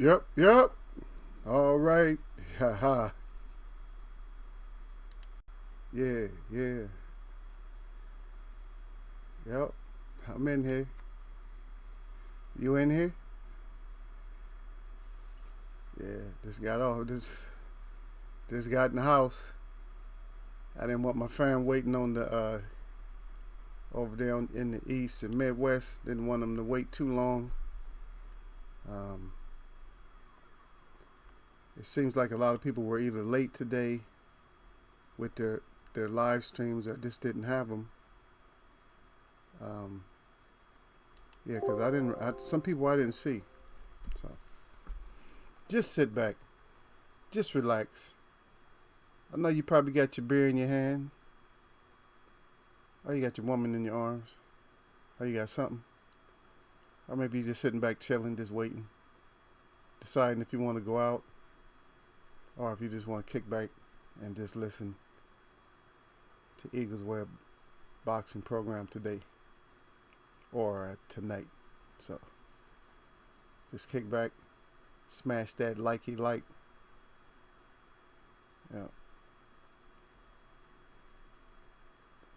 Yep, yep. All right. Haha. Yeah, yeah. Yep. I'm in here. You in here? Yeah. Just got off. Just got in the house. I didn't want my friend waiting on the over there in the east and Midwest. Didn't want them to wait too long. Um, it seems like a lot of people were either late today with their live streams or just didn't have them. Um, yeah, because some people I didn't see. So just sit back, just relax. I know you probably got your beer in your hand. Or you got your woman in your arms. Or you got something. Or maybe you're just sitting back chilling, just waiting. Deciding if you want to go out. Or if you just want to kick back and just listen to Eagles Web boxing program today. Or tonight. So just kick back. Smash that likey like. Yeah.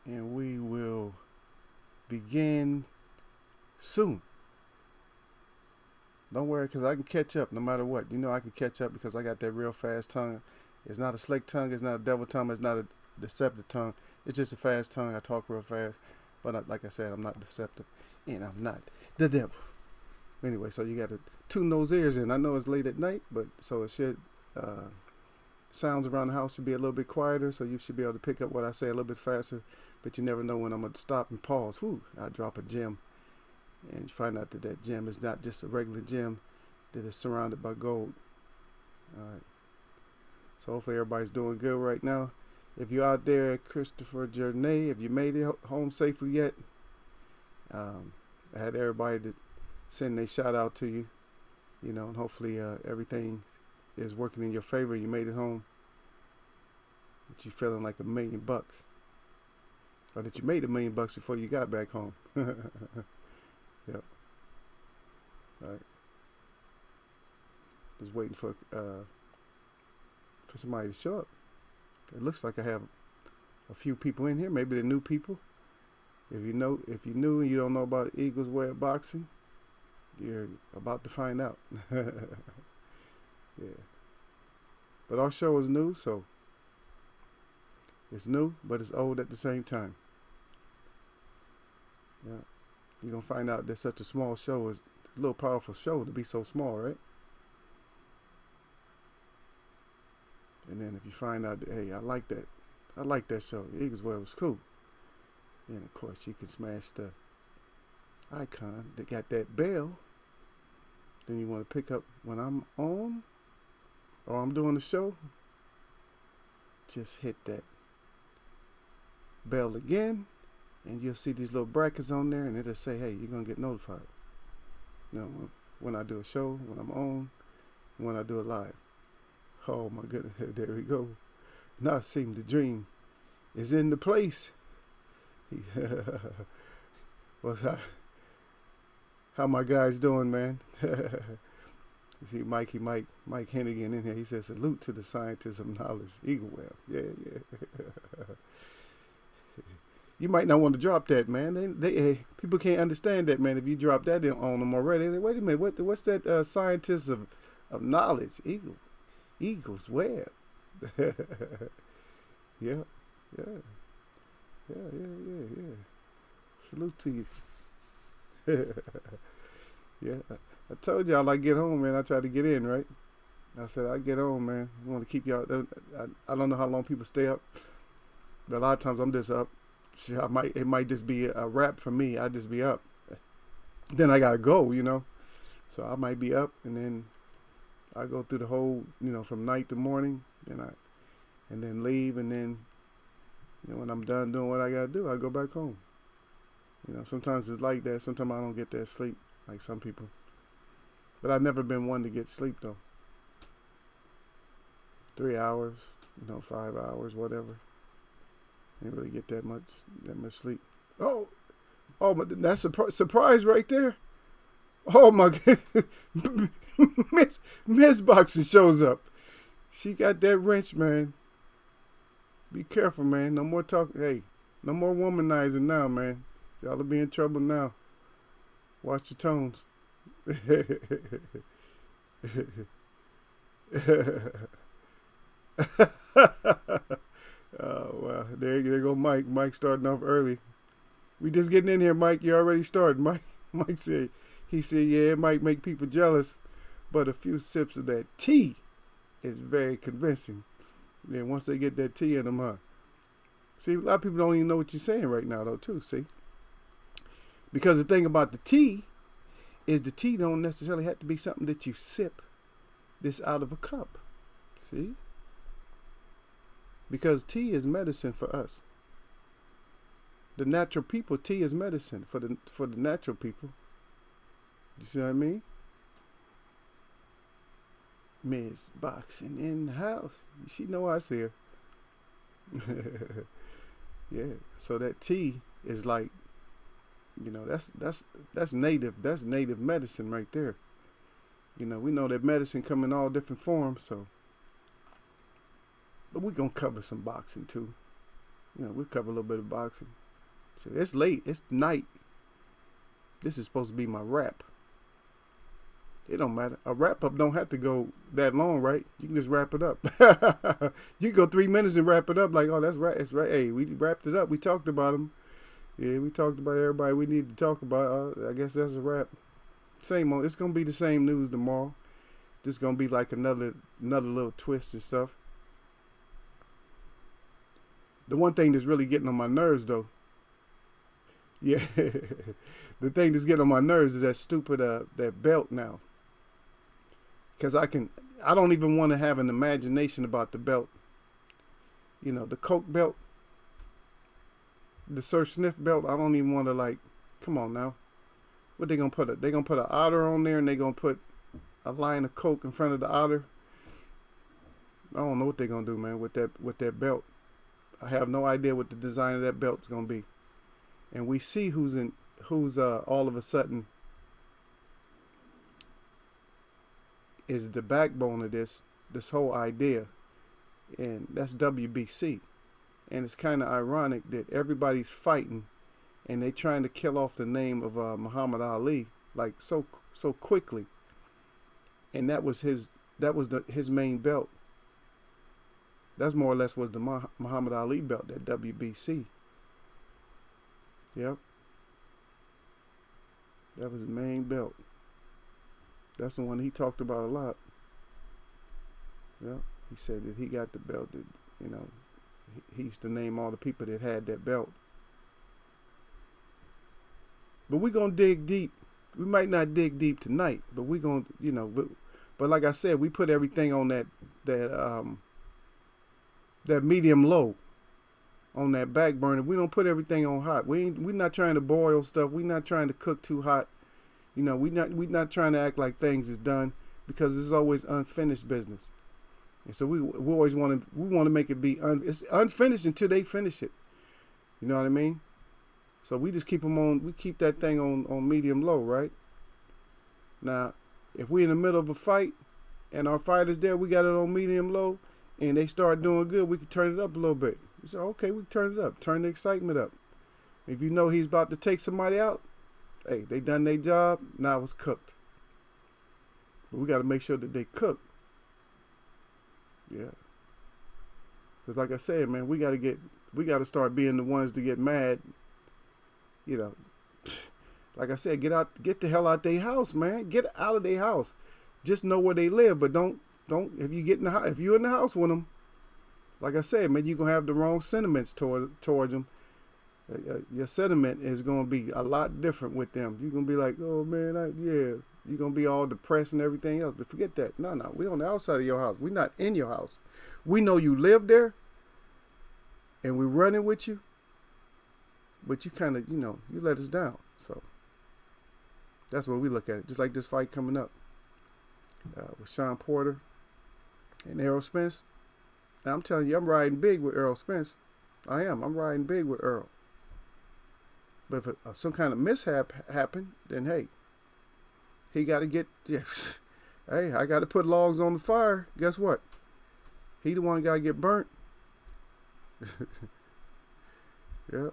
And we will begin soon. Don't worry, because I can catch up no matter what. You know I can catch up because I got that real fast tongue. It's not a slick tongue. It's not a devil tongue. It's not a deceptive tongue. It's just a fast tongue. I talk real fast. But like I said, I'm not deceptive. And I'm not the devil. Anyway, so you got to tune those ears in. I know it's late at night, but so it should... sounds around the house should be a little bit quieter, so you should be able to pick up what I say a little bit faster. But you never know when I'm going to stop and pause. Whew, I drop a gem. And you find out that gem is not just a regular gem, that is surrounded by gold. All right. So hopefully everybody's doing good right now. If you're out there at Christopher Journey, if you made it home safely yet, I had everybody to send a shout out to you. You know, and hopefully everything is working in your favor. You made it home. That you're feeling like $1 million. Or that you made $1 million before you got back home. Yep. All right. Just waiting for somebody to show up. It looks like I have a few people in here. Maybe they're new people. If you new and you don't know about Eagles Way of Boxing, you're about to find out. Yeah. But our show is new, so it's new, but it's old at the same time. Yeah. You're going to find out that such a small show is a little powerful show to be so small, right? And then if you find out that, hey, I like that show, the Eagles Way was cool, then of course you can smash the icon that got that bell. Then you want to pick up when I'm on or I'm doing the show, just hit that bell again, and you'll see these little brackets on there, and it'll say, hey, you're going to get notified. You know, when I do a show, when I'm on, when I do it live. Oh my goodness, there we go. Now I seem to dream is in the place. What's that? How my guys doing, man? You see Mike Hennigan in here. He says, salute to the scientists of knowledge. Eagle Well. Yeah. You might not want to drop that, man. People can't understand that, man. If you drop that on them already, wait a minute, what's that scientists of knowledge? Eagles Web. Yeah. Salute to you. Yeah. I told y'all I get home, man. I tried to get in, right? I said I get on, man. I want to keep y'all. I don't know how long people stay up, but a lot of times I'm just up. It might just be a wrap for me. I just be up. Then I gotta go, you know. So I might be up, and then I go through the whole, you know, from night to morning, and then leave, and then, you know, when I'm done doing what I gotta do, I go back home. You know, sometimes it's like that. Sometimes I don't get that sleep like some people. But I've never been one to get sleep though. 3 hours, you know, 5 hours, whatever. Didn't really get that much sleep. Oh, but that's a surprise right there. Oh my God, Miss Boxing shows up. She got that wrench, man. Be careful, man. No more talk. Hey, no more womanizing now, man. Y'all will be in trouble now. Watch your tones. Oh wow, there go Mike. Mike starting off early. We just getting in here, Mike. You already started. Mike said, yeah, it might make people jealous, but a few sips of that tea is very convincing. Then once they get that tea in them, huh? See, a lot of people don't even know what you're saying right now, though, too. See, because the thing about the tea is the tea don't necessarily have to be something that you sip this out of a cup. See. Because tea is medicine for us. The natural people, tea is medicine for the natural people. You see what I mean? Miss Boxing in the house. She know I see her. Yeah. So that tea is like, you know, that's native. That's native medicine right there. You know, we know that medicine come in all different forms, so. But we're going to cover some boxing, too. You know, we'll cover a little bit of boxing. So it's late. It's night. This is supposed to be my wrap. It don't matter. A wrap-up don't have to go that long, right? You can just wrap it up. You can go 3 minutes and wrap it up like, oh, that's right. It's right. Hey, we wrapped it up. We talked about them. Yeah, we talked about everybody we need to talk about. I guess that's a wrap. Same old. It's going to be the same news tomorrow. Just going to be like another little twist and stuff. The one thing that's really getting on my nerves, though, yeah, the thing that's getting on my nerves is that stupid that belt now. Because I don't even want to have an imagination about the belt. You know, the Coke belt, the Sir Sniff belt. I don't even want to, like, come on now. What they gonna put? They gonna put an otter on there, and they gonna put a line of Coke in front of the otter. I don't know what they gonna do, man, with that belt. I have no idea what the design of that belt's gonna be, and we see who's all of a sudden is the backbone of this whole idea, and that's WBC. And it's kind of ironic that everybody's fighting, and they trying to kill off the name of Muhammad Ali like so quickly, and that was his main belt. That's more or less was the Muhammad Ali belt, that WBC. Yep, that was his main belt. That's the one he talked about a lot. Yep, he said that he got the belt. That, you know, he used to name all the people that had that belt. But we're gonna dig deep. We might not dig deep tonight, but we're gonna, you know, but like I said, we put everything on that medium low, on that back burner. We don't put everything on hot. We're not trying to boil stuff. We're not trying to cook too hot. You know, we're not trying to act like things is done, because there's always unfinished business. And so we always want to make it be it's unfinished until they finish it. You know what I mean? So we just keep them on. We keep that thing on medium low, right? Now, if we're in the middle of a fight and our fighter's there, we got it on medium low, and they start doing good, we can turn it up a little bit. We say, okay, we can turn it up, turn the excitement up. If you know he's about to take somebody out, hey, they done their job. Now it's cooked. But we got to make sure that they cook. Yeah. Because like I said, man, we got to start being the ones to get mad. You know, like I said, get the hell out their house, man. Get out of their house. Just know where they live, but don't. If you're in the house with them, like I said, man, you're gonna have the wrong sentiments towards them. Your sentiment is gonna be a lot different with them. You're gonna be like, oh man, yeah. You're gonna be all depressed and everything else. But forget that. No, we on the outside of your house. We're not in your house. We know you live there, and we're running with you. But you kind of, you let us down. So that's what we look at it. Just like this fight coming up with Sean Porter and Errol Spence. Now I'm telling you, I'm riding big with Errol Spence. I am. I'm riding big with Earl. But if some kind of mishap happened, then hey, he got to get. Yeah, hey, I got to put logs on the fire. Guess what? He the one got to get burnt. Yep.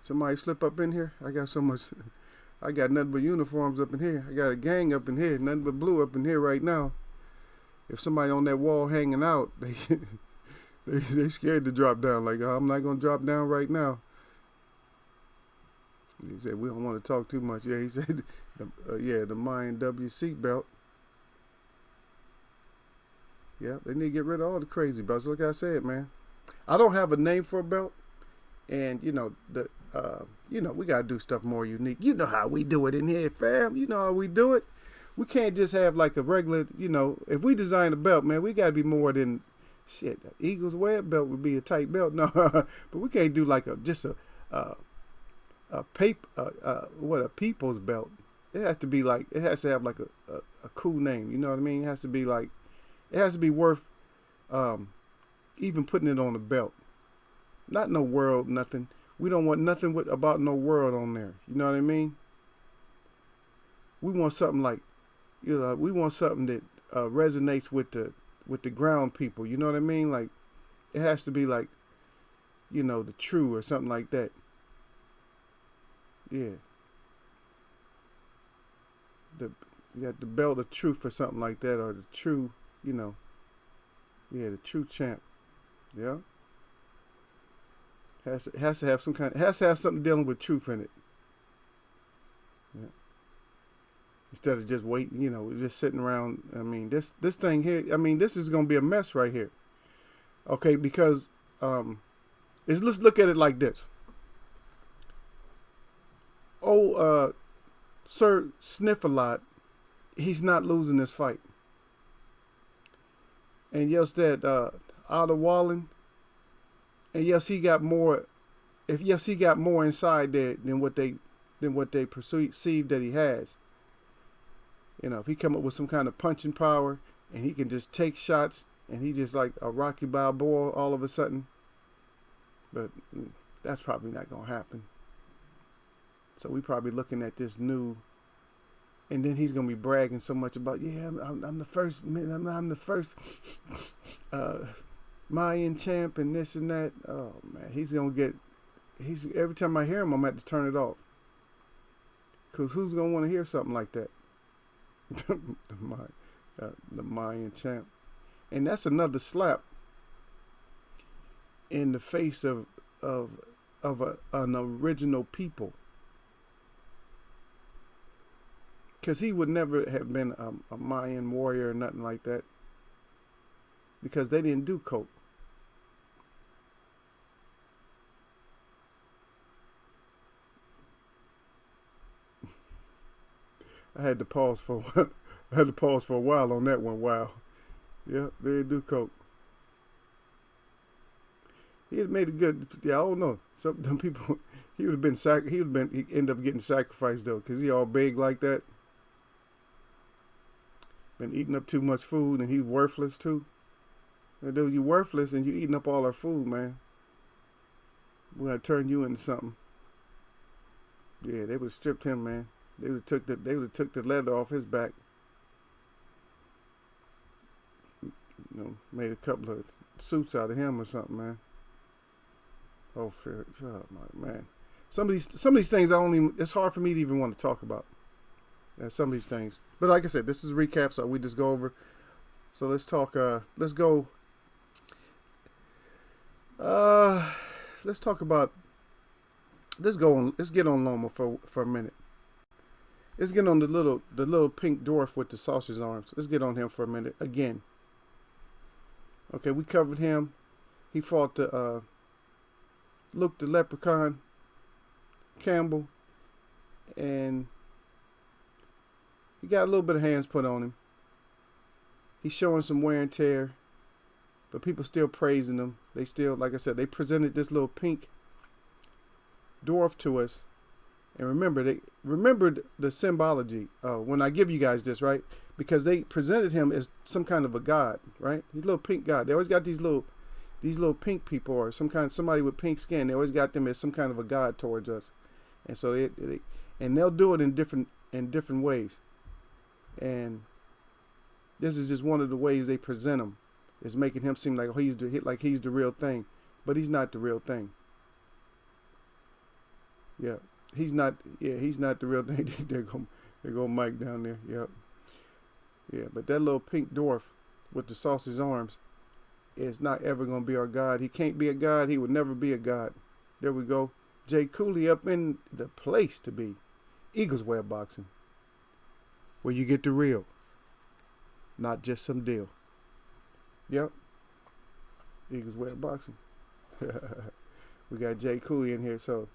Somebody slip up in here. I got nothing but uniforms up in here. I got a gang up in here. Nothing but blue up in here right now. If somebody on that wall hanging out, they scared to drop down. Like, oh, I'm not going to drop down right now. He said, we don't want to talk too much. Yeah, he said, the Mayan W seatbelt. Yeah, they need to get rid of all the crazy belts. Like I said, man, I don't have a name for a belt. And, we got to do stuff more unique. You know how we do it in here, fam. You know how we do it. We can't just have like a regular, if we design a belt, man, we got to be more than, shit, Eagles wear belt would be a tight belt. No, but we can't do like a people's belt. It has to have like a cool name. You know what I mean? It has to be worth even putting it on the belt. Not no world, nothing. We don't want nothing about no world on there. You know what I mean? We want something like, we want something that resonates with the ground people. You know what I mean? Like, it has to be like, the true or something like that. Yeah. You got the belt of truth or something like that, or the true, the true champ. Yeah. Has to have something dealing with truth in it. Yeah. Instead of just waiting, just sitting around. I mean, this thing here, this is gonna be a mess right here. Okay, because let's look at it like this. Sir Sniff-a-Lot, he's not losing this fight. And yes, that Otto Wallen. And yes, he got more. He got more inside there than what they perceive that he has. If he come up with some kind of punching power and he can just take shots and he just like a Rocky Balboa all of a sudden, but that's probably not gonna happen. So we probably looking at this new And then he's gonna be bragging so much about, yeah, I'm the first, I'm the first Mayan champ and this and that. Oh man, he's every time I hear him, I'm gonna have to turn it off. Cause who's gonna want to hear something like that? The Mayan champ, and that's another slap in the face of an original people. Because he would never have been a Mayan warrior or nothing like that. Because they didn't do coke. I had to pause for a while on that one. Wow. Yeah, they didn't do coke. He had made a good. Yeah, I don't know. Some people. He would have been. He ended up getting sacrificed though, because he all big like that. Been eating up too much food, and he's worthless too. And dude, you worthless, and you eating up all our food, man. We're gonna turn you into something. Yeah, they would have stripped him, man. They would have took the leather off his back. You know, made a couple of suits out of him or something, man. Oh, fair. Oh my man. Some of these things it's hard for me to even want to talk about. Yeah, some of these things. But like I said, this is a recap, so we just go over. So let's talk, let's get on Loma for a minute. Let's get on the little pink dwarf with the sausage arms. Let's get on him for a minute again. Okay, we covered him. He fought Luke the Leprechaun, Campbell, and he got a little bit of hands put on him. He's showing some wear and tear, but people still praising him. They still, like I said, they presented this little pink dwarf to us. And remember the symbology when I give you guys this, right? Because they presented him as some kind of a god, right? He's a little pink god. They always got these little pink people, or somebody with pink skin. They always got them as some kind of a god towards us, and so they'll do it in different ways. And this is just one of the ways they present him, is making him seem like he's the real thing, but he's not the real thing. Yeah, he's not the real thing. There go Mike down there. Yep. Yeah, but that little pink dwarf with the sausage arms is not ever gonna be our god. He can't be a god. He would never be a god. There we go. Jay Cooley up in the place to be. Eagles Way of Boxing, where you get the real, not just some deal. Yep. Eagles Way of Boxing. We got Jay Cooley in here, so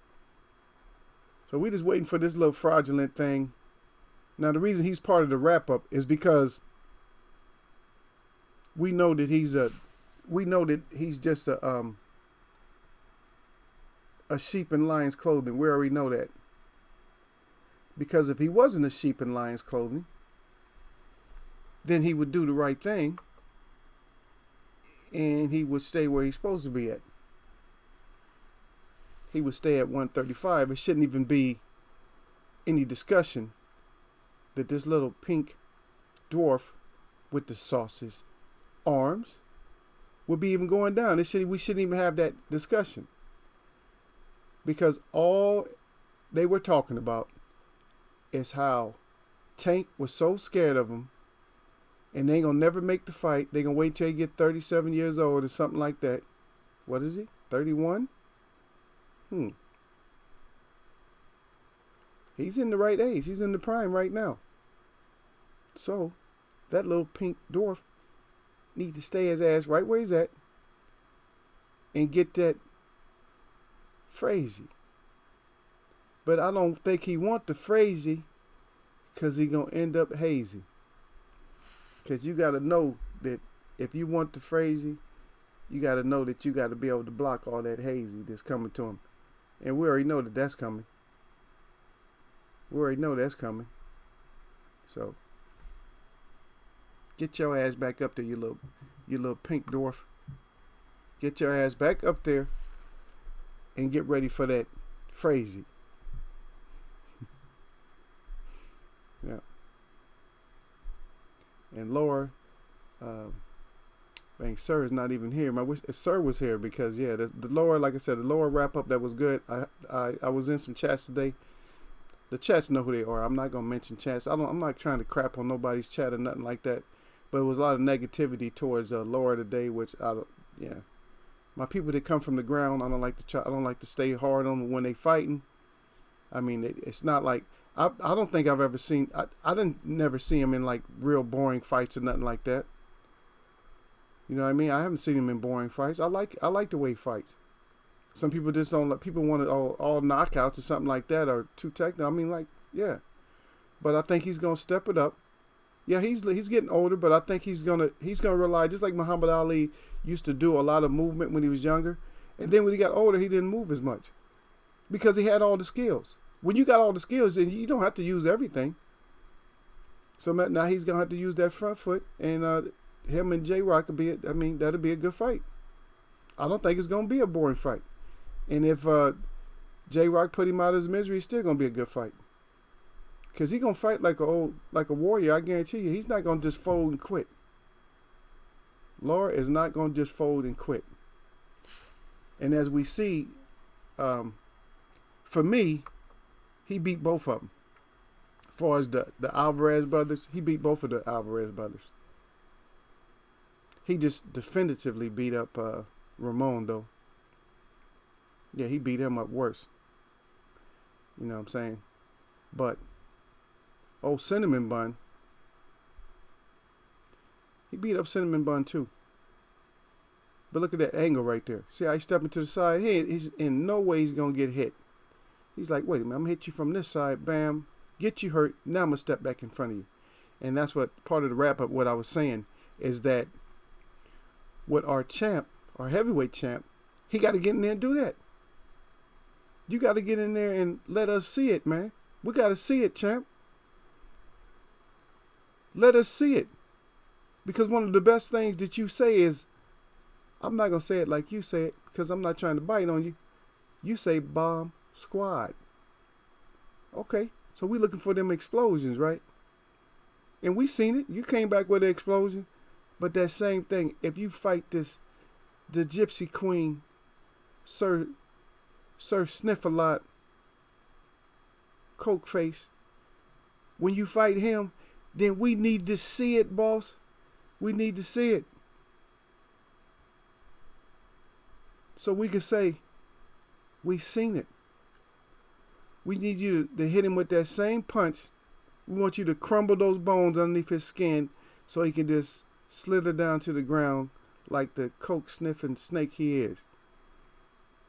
we just waiting for this little fraudulent thing. Now the reason he's part of the wrap up is because we know that he's just a sheep in lion's clothing. We already know that. Because if he wasn't a sheep in lion's clothing, then he would do the right thing and he would stay where he's supposed to be at. He would stay at 135. It shouldn't even be any discussion that this little pink dwarf with the sausage arms would be even going down. We shouldn't even have that discussion. Because all they were talking about is how Tank was so scared of him, and they ain't gonna never make the fight. They gonna wait till he get 37 years old or something like that. What is he? 31? He's in the right age. He's in the prime right now. So that little pink dwarf need to stay his ass right where he's at and get that Frazee. But I don't think he want the Frazee, because he gonna end up hazy. Because you got to know that if you want the Frazee, you got to know that you got to be able to block all that hazy that's coming to him. And we already know that that's coming. So get your ass back up there, you little pink dwarf. Get your ass back up there and get ready for that Frazee. Yeah. And Laura, uh, man, Sir is not even here. I wish Sir was here because yeah, the Laura, like I said, the Laura wrap up that was good. I was in some chats today. The chats know who they are. I'm not gonna mention chats. I'm not trying to crap on nobody's chat or nothing like that. But it was a lot of negativity towards Laura today, which I don't. Yeah, my people that come from the ground, I don't like to try. I don't like to stay hard on them when they fighting. I mean, it's not like I don't think I've ever seen. I didn't never see him in like real boring fights or nothing like that. You know what I mean? I haven't seen him in boring fights. I like the way he fights. Some people just don't like. People want it all knockouts or something like that, or too technical. I mean, like yeah. But I think he's gonna step it up. Yeah, he's getting older, but I think he's gonna rely, just like Muhammad Ali used to do a lot of movement when he was younger, and then when he got older, he didn't move as much because he had all the skills. When you got all the skills, then you don't have to use everything. So now he's gonna have to use that front foot, and him and J Rock that'll be a good fight. I don't think it's gonna be a boring fight, and if J Rock put him out of his misery, it's still gonna be a good fight. Cause he gonna fight like a warrior. I guarantee you, he's not gonna just fold and quit. Laura is not gonna just fold and quit. And as we see, for me, he beat both of them. As far as the Alvarez brothers, he beat both of the Alvarez brothers. He just definitively beat up Ramon though. Yeah, he beat him up worse. You know what I'm saying? But old Cinnamon Bun, he beat up Cinnamon Bun too. But look at that angle right there. See how he's stepping to the side? He's in no way he's going to get hit. He's like, wait a minute, I'm going to hit you from this side. Bam. Get you hurt. Now I'm going to step back in front of you. And that's what part of the wrap up, what I was saying, is that with our champ, our heavyweight champ, he got to get in there and do that. You got to get in there and let us see it, man. We got to see it, champ. Let us see it. Because one of the best things that you say is, I'm not going to say it like you say it because I'm not trying to bite on you. You say bomb squad. Okay, so we looking for them explosions, right? And we seen it. You came back with an explosion. But that same thing, if you fight the Gypsy Queen, Sir Sniff-a-Lot, Coke Face, when you fight him, then we need to see it, boss. We need to see it. So we can say, we seen it. We need you to hit him with that same punch. We want you to crumble those bones underneath his skin so he can just slither down to the ground like the coke sniffing snake he is.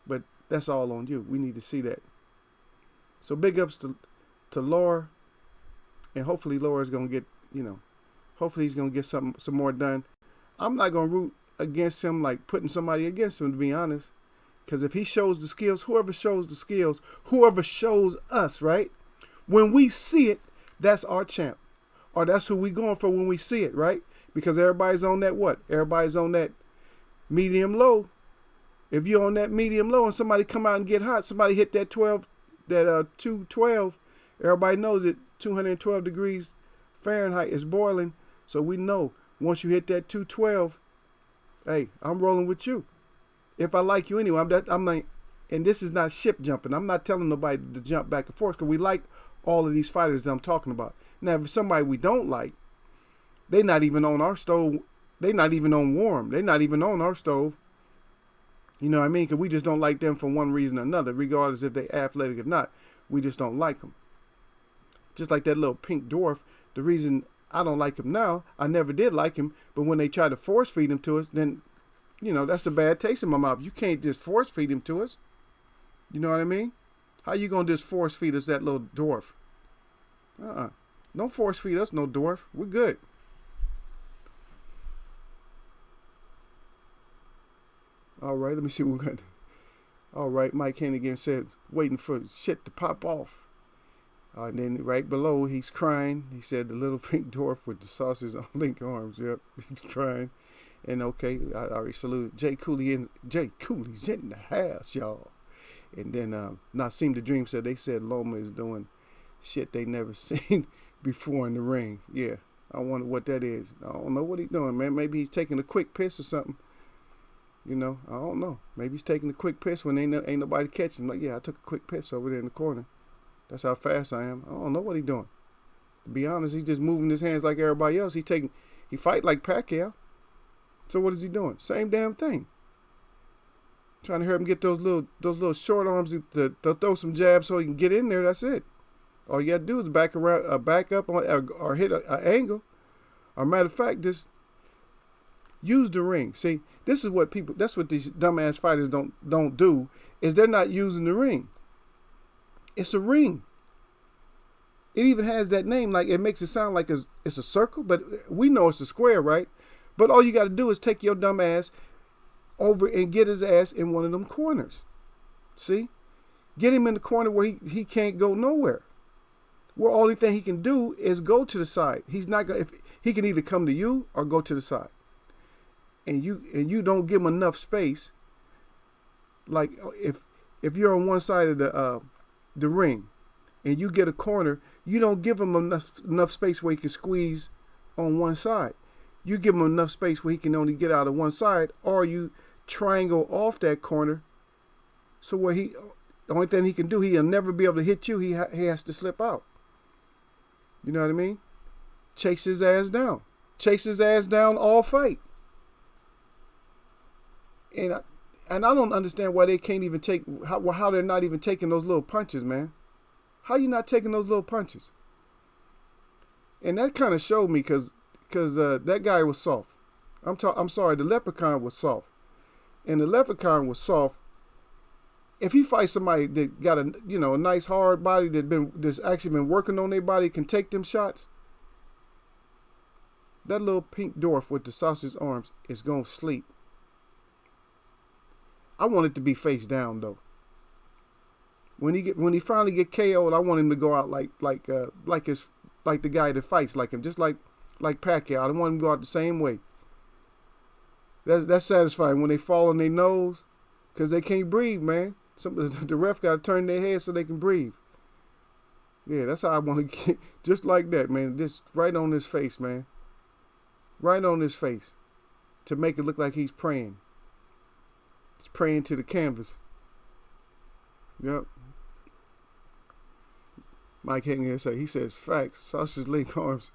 But that's all on you. We need to see that. So big ups to Laura. And hopefully Laura's going to get, hopefully he's going to get some more done. I'm not going to root against him like putting somebody against him, to be honest. Because if he shows the skills, whoever shows us, right? When we see it, that's our champ. Or that's who we going for when we see it, right? Because everybody's on that what? Everybody's on that medium low. If you're on that medium low and somebody come out and get hot, somebody hit that 212, everybody knows it. 212 degrees Fahrenheit is boiling. So we know once you hit that 212, hey, I'm rolling with you. If I like you anyway, I'm like, and this is not ship jumping. I'm not telling nobody to jump back and forth because we like all of these fighters that I'm talking about. Now, if somebody we don't like, they not even on our stove. They not even on warm. They not even on our stove. You know what I mean? Because we just don't like them for one reason or another, regardless if they athletic or not. We just don't like them. Just like that little pink dwarf. The reason I don't like him now, I never did like him, but when they try to force feed him to us, then, that's a bad taste in my mouth. You can't just force feed him to us. You know what I mean? How you going to just force feed us that little dwarf? Don't force feed us no dwarf. We're good. All right, let me see what we got. All right, Mike Hennigan said, waiting for shit to pop off. And then right below, he's crying. He said the little pink dwarf with the saucers on link arms. Yep, he's crying. And okay, I already saluted. Jay Cooley's in the house, y'all. And then Nassim the Dream said Loma is doing shit they never seen before in the ring. Yeah, I wonder what that is. I don't know what he's doing, man. Maybe he's taking a quick piss or something. You know, I don't know. Maybe he's taking a quick piss when ain't nobody catching him. Like, yeah, I took a quick piss over there in the corner. That's how fast I am. I don't know what he's doing. To be honest, he's just moving his hands like everybody else. He fight like Pacquiao. So what is he doing? Same damn thing. Trying to help him get those little short arms to throw some jabs so he can get in there. That's it. All you got to do is back up or hit an angle. Or matter of fact, just use the ring. See, that's what these dumbass fighters don't do, is they're not using the ring. It's a ring. It even has that name, like it makes it sound like it's a circle, but we know it's a square, right? But all you got to do is take your dumb ass over and get his ass in one of them corners. See? Get him in the corner where he can't go nowhere. Where only thing he can do is go to the side. He's not gonna. If he can either come to you or go to the side. And you don't give him enough space. Like if you're on one side of the ring, and you get a corner, you don't give him enough space where he can squeeze on one side. You give him enough space where he can only get out of one side, or you triangle off that corner, so where the only thing he can do, he'll never be able to hit you. He has to slip out. You know what I mean? Chase his ass down. Chase his ass down all fight. And I don't understand why they can't even how they're not even taking those little punches, man. How you not taking those little punches? And that kind of showed me because that guy was soft. I'm sorry, the Leprechaun was soft. And the Leprechaun was soft. If he fights somebody that got a nice hard body that's actually been working on their body, can take them shots, that little pink dwarf with the sausage arms is gonna sleep. I want it to be face down though. When he finally get KO'd, I want him to go out like the guy that fights like him, just like Pacquiao. I don't want him to go out the same way. That's satisfying when they fall on their nose, because they can't breathe, man. The ref got to turn their head so they can breathe. Yeah, that's how I want to get, just like that, man. Just right on his face, man. Right on his face, to make it look like he's praying. He's praying to the canvas. Yep. Mike Higgins here he says, facts, sausage link arms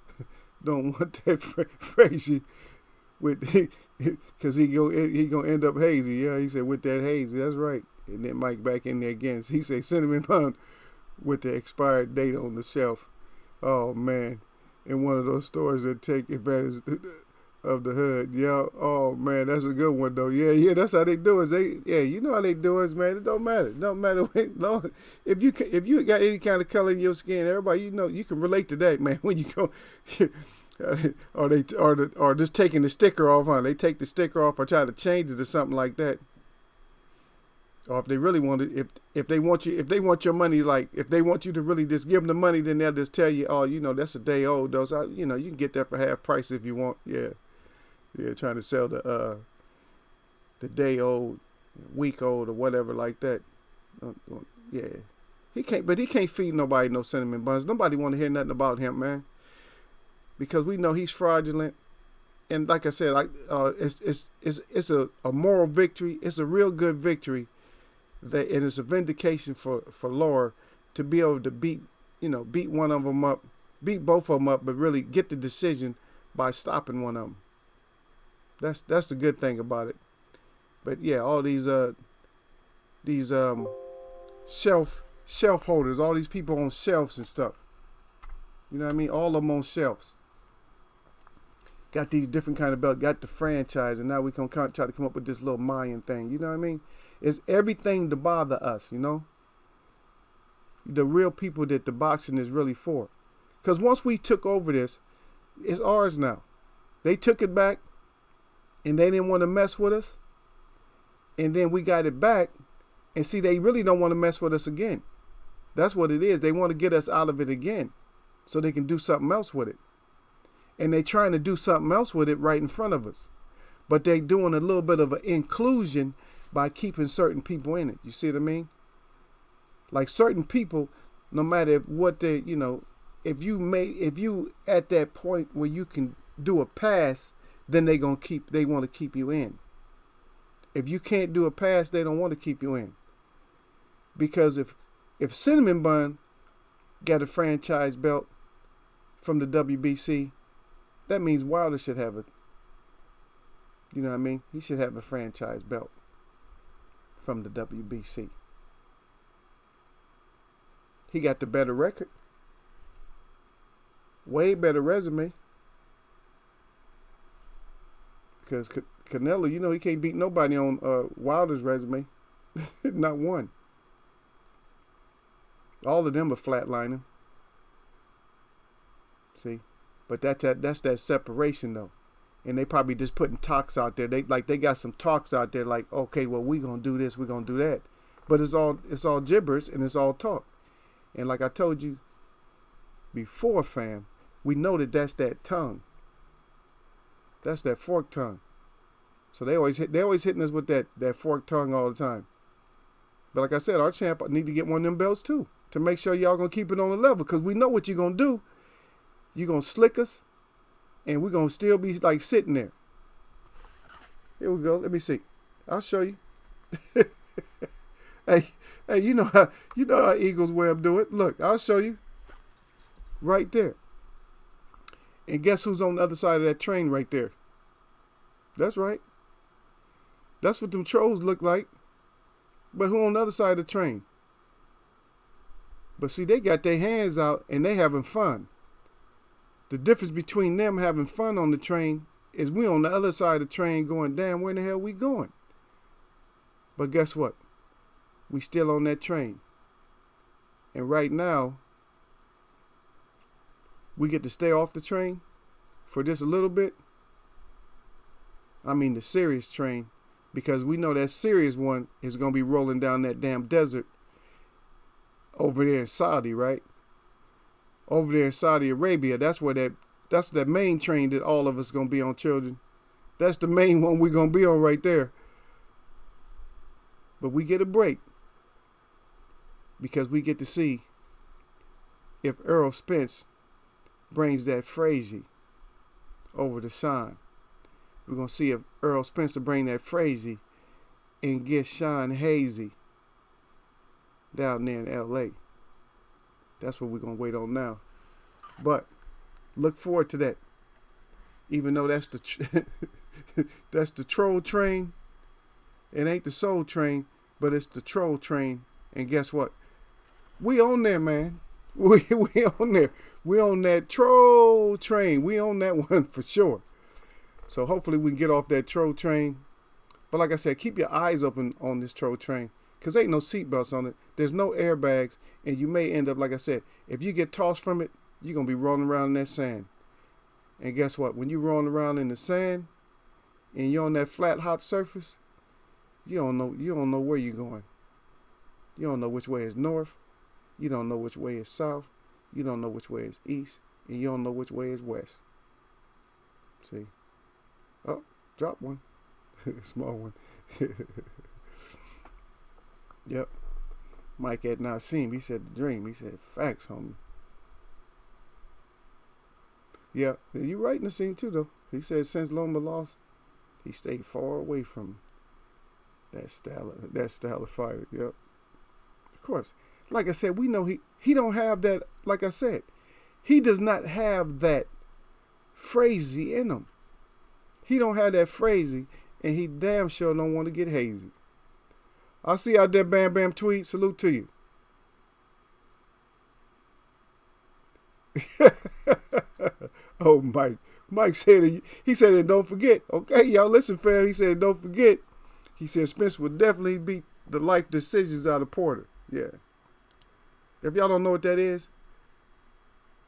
don't want that crazy with, because he gonna end up hazy. Yeah, he said with that hazy, that's right. And then Mike back in there again. He said cinnamon bun with the expired date on the shelf. Oh man, in one of those stores that take advantage of the hood. Yeah. Oh man, that's a good one though. Yeah. That's how they do it. You know how they do it, man. It don't matter. It don't matter when, if you got any kind of color in your skin, everybody you can relate to that, man. When you go, or just taking the sticker off, huh? They take the sticker off or try to change it or something like that. Or if they really want it, if they want your money, like if they want you to really just give them the money, then they'll just tell you, oh, that's a day old. Those, you can get that for half price if you want. Yeah, trying to sell the day old, week old, or whatever like that. Yeah, he can't feed nobody no cinnamon buns. Nobody want to hear nothing about him, man, because we know he's fraudulent. And like I said, it's a moral victory. It's a real good victory. And it's a vindication for Laura to be able to beat one of them up, beat both of them up, but really get the decision by stopping one of them. That's the good thing about it. But yeah, all these shelf holders, all these people on shelves and stuff. You know what I mean? All of them on shelves. Got these different kind of belts, got the franchise, and now we can try to come up with this little Mayan thing. You know what I mean? It's everything to bother us, the real people that the boxing is really for. Because once we took over this, it's ours now. They took it back, and they didn't want to mess with us. And then we got it back, and see, they really don't want to mess with us again. That's what it is. They want to get us out of it again so they can do something else with it. And they're trying to do something else with it right in front of us. But they're doing a little bit of an inclusion by keeping certain people in it. You see what I mean? Like certain people, no matter what they, if you at that point where you can do a pass, then they want to keep you in. If you can't do a pass, they don't want to keep you in. Because if Cinnamon Bun got a franchise belt from the WBC, that means Wilder should have it. You know what I mean? He should have a franchise belt from the WBC. He got the better record. Way better resume. Because Canelo, you know, he can't beat nobody on Wilder's resume. Not one. All of them are flatlining. See? But that's that separation though. And they probably just putting talks out there. They got some talks out there like, okay, well, we're gonna do this, we're gonna do that. But it's all gibberish and it's all talk. And like I told you before, fam, we know that's that tongue. That's that forked tongue. So they always hitting us with that forked tongue all the time. But like I said, our champ need to get one of them belts too, to make sure y'all gonna keep it on the level, because we know what you're gonna do. You're gonna slick us, and we're gonna still be like sitting there. Here we go. Let me see. I'll show you. Hey, you know how Eagles Web do it. Look, I'll show you. Right there. And guess who's on the other side of that train right there? That's right. That's what them trolls look like. But who on the other side of the train? But see, they got their hands out and they having fun. The difference between them having fun on the train is we on the other side of the train going, damn, where the hell we going? But guess what? We still on that train. And right now, we get to stay off the train for just a little bit. I mean the serious train, because we know that serious one is going to be rolling down that damn desert over there in Saudi, right? Over there in Saudi Arabia. That's that main train that all of us going to be on, children. That's the main one we're going to be on right there. But we get a break because we get to see if Errol Spence brings that Frazee over to Sean. We're going to see if Errol Spencer bring that Frazee and get Sean Hazy down there in L.A. That's what we're going to wait on now. But look forward to that. Even though that's that's the troll train. It ain't the soul train, but it's the troll train. And guess what? We on there, man. We on there. We on that troll train. We on that one for sure. So hopefully we can get off that troll train. But like I said, keep your eyes open on this troll train, because ain't no seatbelts on it. There's no airbags. And you may end up, like I said, if you get tossed from it, you're going to be rolling around in that sand. And guess what? When you're rolling around in the sand and you're on that flat, hot surface, you don't know where you're going. You don't know which way is north. You don't know which way is south. You don't know which way is east. And you don't know which way is west. See? Oh, drop one. Small one. Yep. Mike had not seen. He said the dream. He said, facts, homie. Yeah, you're right in the scene too, though. He said since Loma lost, he stayed far away from that style of fighter. Yep. Of course. Like I said, we know he don't have that. Like I said, he does not have that Frazee in him. He don't have that Frazee, and he damn sure don't want to get hazy. I see out there, Bam Bam tweet. Salute to you. Oh, Mike. Mike said, he said, don't forget. Okay, y'all listen, fam. He said, don't forget. He said Spence would definitely beat the life decisions out of Porter. Yeah. If y'all don't know what that is,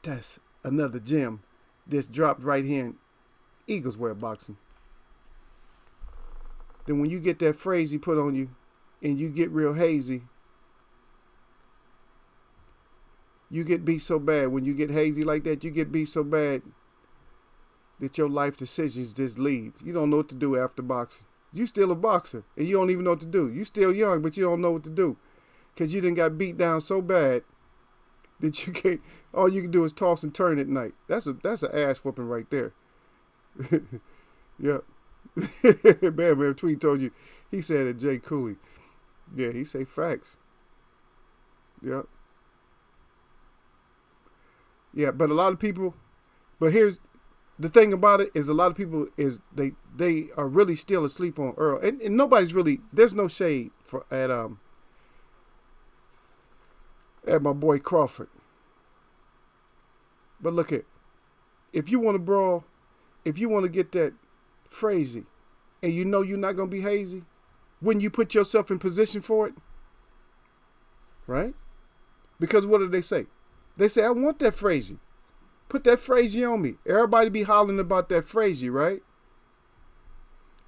that's another gem that's dropped right here in Eagles Wear Boxing. Then when you get that Frazee put on you and you get real hazy, you get beat so bad. When you get hazy like that, you get beat so bad that your life decisions just leave. You don't know what to do after boxing. You still a boxer, and you don't even know what to do. You still young, but you don't know what to do, because you done got beat down so bad that you can't. All you can do is toss and turn at night. That's an ass whooping right there. Yep. Man, Tweet told you. He said it. Jay Cooley. Yeah, he say facts. Yep. Yeah, but a lot of people. But here's the thing about it is a lot of people is they are really still asleep on Earl, and nobody's really. There's no shade for at my boy Crawford. But look at, if you want to brawl, if you want to get that crazy, and you know you're not going to be hazy, wouldn't you put yourself in position for it? Right? Because what do they say? They say, I want that crazy. Put that crazy on me. Everybody be hollering about that crazy, right?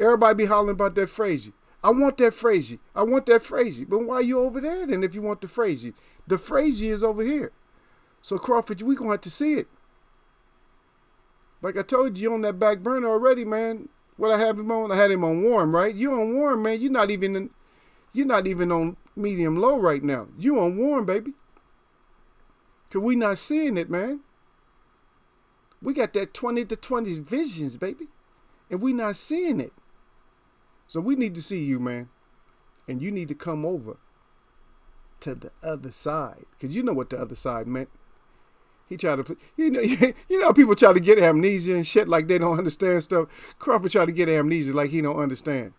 Everybody be hollering about that crazy. I want that crazy. I want that crazy. But why are you over there then if you want the crazy? The crazy is over here. So Crawford, we going to have to see it. Like I told you, on that back burner already, man. What I have him on? I had him on warm, right? You on warm, man. You're not even on medium low right now. You on warm, baby. Cause we not seeing it, man. We got that 20 to 20 visions, baby. And we not seeing it. So we need to see you, man. And you need to come over to the other side. Because you know what the other side meant. He tried to, you know, people try to get amnesia and shit like they don't understand stuff. Crawford tried to get amnesia like he don't understand.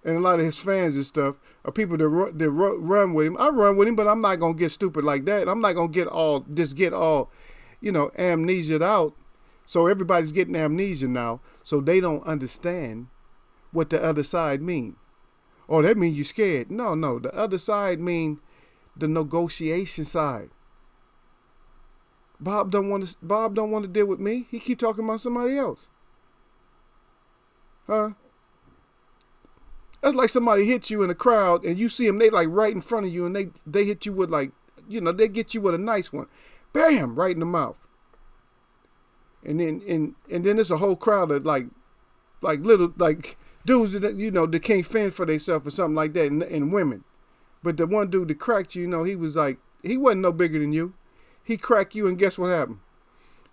And a lot of his fans and stuff are people that run with him. I run with him, but I'm not going to get stupid like that. I'm not going to get all, amnesiaed out. So everybody's getting amnesia now. So they don't understand what the other side mean. Oh, that means you scared. No. The other side mean the negotiation side. Bob don't want to deal with me. He keep talking about somebody else. Huh? That's like somebody hit you in a crowd and you see them, they like right in front of you, and they hit you with like, they get you with a nice one. Bam, right in the mouth. And then there's a whole crowd of like little like dudes that that can't fend for themselves or something like that, and women. But the one dude that cracked you, he was like, he wasn't no bigger than you. He cracked you, and guess what happened?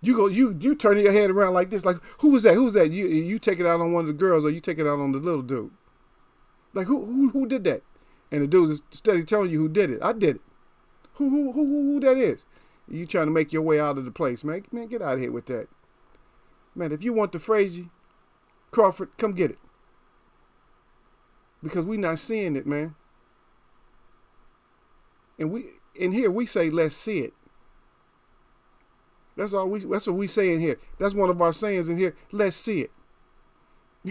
You turn your head around like this, like, who was that? Who's that? You take it out on one of the girls, or you take it out on the little dude. Like, who did that? And the dude is steady telling you who did it. I did it. Who that is? You trying to make your way out of the place, man. Man, get out of here with that. Man, if you want the Frazier, Crawford, come get it. Because we not seeing it, man. And we say, let's see it. That's what we say in here. That's one of our sayings in here. Let's see it.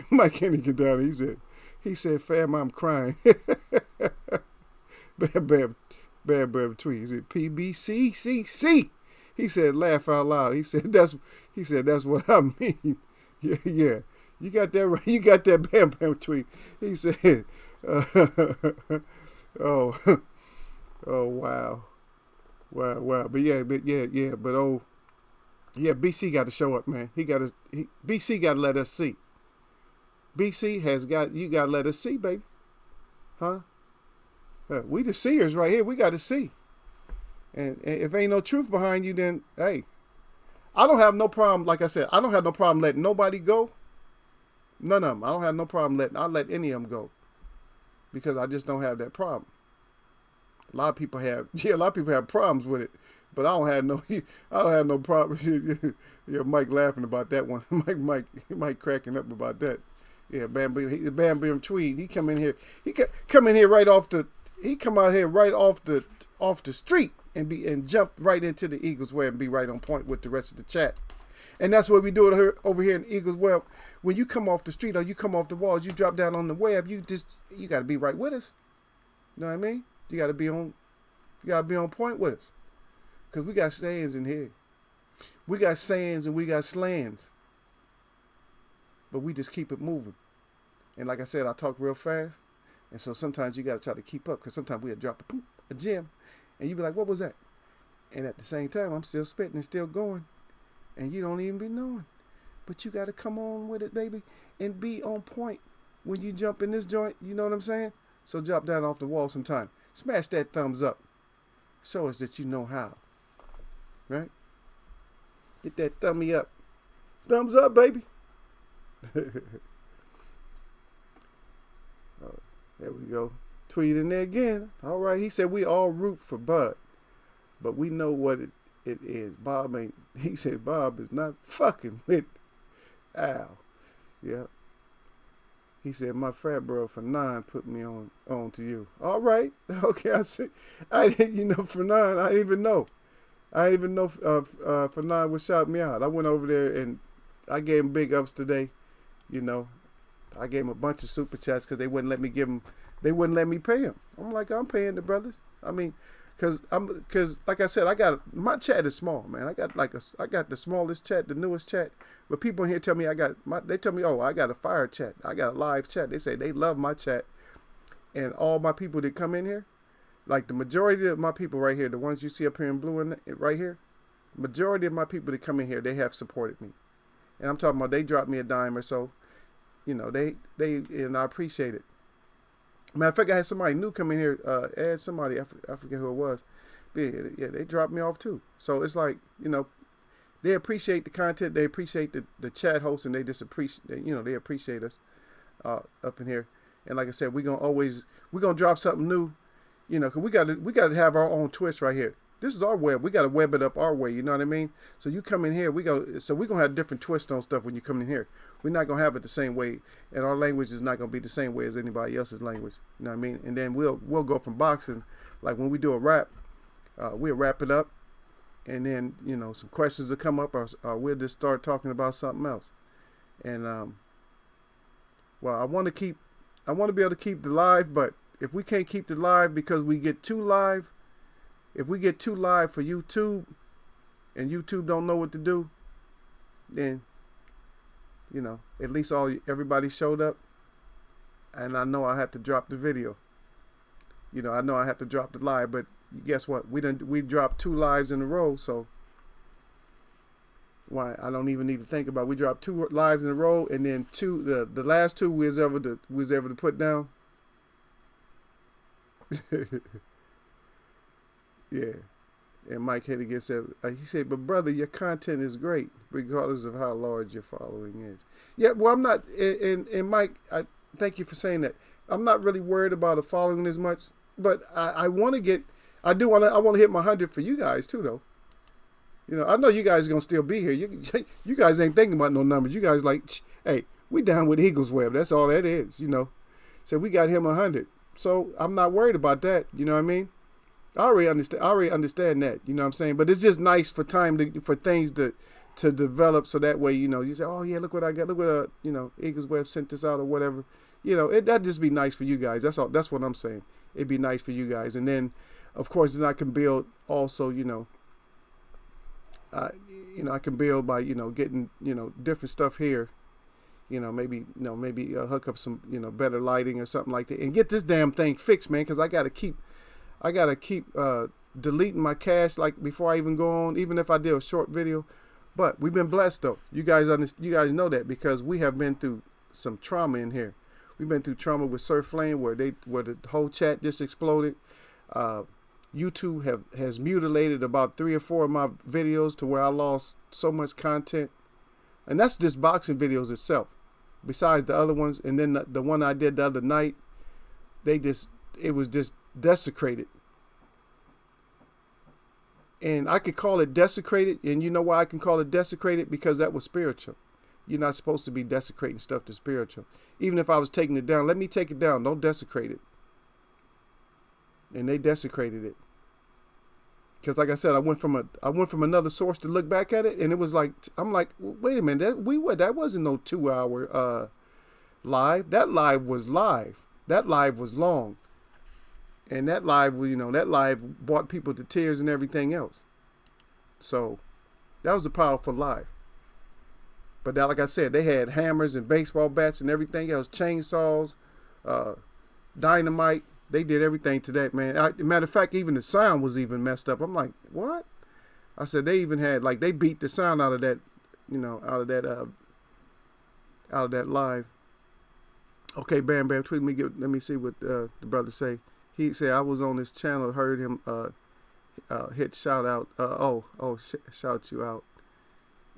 Mike Kenny get down. He said, fam, I'm crying. Bad tweet. He said, PBCCC. He said, laugh out loud. He said, that's what I mean. Yeah. You got that right. You got that Bam tweet. He said, oh wow. But BC got to show up, man. BC got to let us see. You got to let us see, baby. Huh? We the seers right here. We got to see. And if ain't no truth behind you, then, hey, I don't have no problem. Like I said, I don't have no problem letting nobody go. None of them. I don't have no problem I'll let any of them go. Because I just don't have that problem. A lot of people have problems with it. But I don't have no problem. Yeah, Mike laughing about that one. Mike cracking up about that. Yeah, Bam Tweed. He come in here right off the. He come out here right off the street and jump right into the Eagles Web and be right on point with the rest of the chat. And that's what we do it over here in Eagles Web. When you come off the street or you come off the walls, you drop down on the web. You got to be right with us. You know what I mean? You got to be on point with us. Because we got sayings in here. We got sayings and we got slangs. But we just keep it moving. And like I said, I talk real fast. And so sometimes you got to try to keep up. Because sometimes we'll drop a gem. And you be like, what was that? And at the same time, I'm still spitting and still going. And you don't even be knowing. But you got to come on with it, baby. And be on point when you jump in this joint. You know what I'm saying? So drop down off the wall sometime. Smash that thumbs up. Show us that you know how. right? Get that thummy up. Thumbs up, baby. Oh, there we go. Tweet in there again. All right. He said we all root for Bud, but we know what it is. Bob ain't. He said Bob is not fucking with Al. Yeah. He said my frat bro for 9 put me on to you. All right. Okay. I said I didn't. You know, for 9 I didn't even know. I didn't even know for 9 would shout me out. I went over there and I gave him big ups today. You know, I gave him a bunch of super chats because they wouldn't let me give him. They wouldn't let me pay him. I'm like, I'm paying the brothers. I mean, because like I said, my chat is small, man. I got the smallest chat, the newest chat. But people in here tell me they tell me, oh, I got a fire chat. I got a live chat. They say they love my chat. And all my people that come in here, like the majority of my people right here, the ones you see up here in blue and right here, majority of my people that come in here, they have supported me. And I'm talking about they dropped me a dime or so. You know, and I appreciate it. Matter of fact, I had somebody new come in here, add somebody, I forget who it was. But yeah, they dropped me off too. So it's like, you know, they appreciate the content, they appreciate the chat host, and they just appreciate, you know, they appreciate us up in here. And like I said, we're gonna drop something new, you know, because we got to have our own twist right here. This is our web. We got to web it up our way. You know what I mean? So you come in here, we're going to have different twists on stuff when you come in here. We're not going to have it the same way. And our language is not going to be the same way as anybody else's language. You know what I mean? And then we'll go from boxing. Like when we do a rap, we'll wrap it up. And then, you know, some questions will come up or we'll just start talking about something else. And, well, I want to be able to keep the live, but if we can't keep the live because we get too live, if we get too live for YouTube and YouTube don't know what to do, then, you know, at least everybody showed up. And I know I have to drop the video. You know, I know I have to drop the live, but guess what? We dropped 2 lives in a row, so why I don't even need to think about it. We dropped 2 lives in a row, and then the last 2 we was able to put down. Yeah. And Mike Hennigan said, he said, but brother, your content is great, regardless of how large your following is. Yeah, well, I'm not, and Mike, I thank you for saying that. I'm not really worried about a following as much, but I want to I want to hit my 100 for you guys too, though. You know, I know you guys are going to still be here. You guys ain't thinking about no numbers. You guys like, hey, we down with Eagles Web. That's all that is, you know. So we got him 100. So I'm not worried about that. You know what I mean? I already understand that, you know what I'm saying? But it's just nice for things to develop so that way, you know, you say, oh yeah, look what I got. Look what, you know, Eagles Web sent this out or whatever. You know, that'd just be nice for you guys. That's all. That's what I'm saying. It'd be nice for you guys. And then, of course, then I can build also, you know, I can build by, you know, getting, you know, different stuff here. You know, maybe hook up some, you know, better lighting or something like that and get this damn thing fixed, man, because I got to keep deleting my cache like before I even go on, even if I did a short video. But we've been blessed though. You guys know that because we have been through some trauma in here. We've been through trauma with Surf Flame where the whole chat just exploded. YouTube has mutilated about 3 or 4 of my videos to where I lost so much content. And that's just boxing videos itself. Besides the other ones, and then the one I did the other night, it was just desecrated. And I could call it desecrated, and you know why I can call it desecrated? Because that was spiritual. You're not supposed to be desecrating stuff that's spiritual. Even if I was taking it down, let me take it down. Don't desecrate it. And they desecrated it. Because like I said, I went from another source to look back at it, and it was like, I'm like, wait a minute, that wasn't no 2-hour live. That live was live. That live was long. And that live, you know, that live brought people to tears and everything else. So that was a powerful live. But that, like I said, they had hammers and baseball bats and everything else, chainsaws, dynamite. They did everything to that, man. Matter of fact, even the sound was even messed up. I'm like, what? I said they even had, like, they beat the sound out of that, you know, out of that live. Okay, Bam Bam, tweet me. Let me see what the brother say. He said I was on his channel, heard him hit shout out. Shout you out,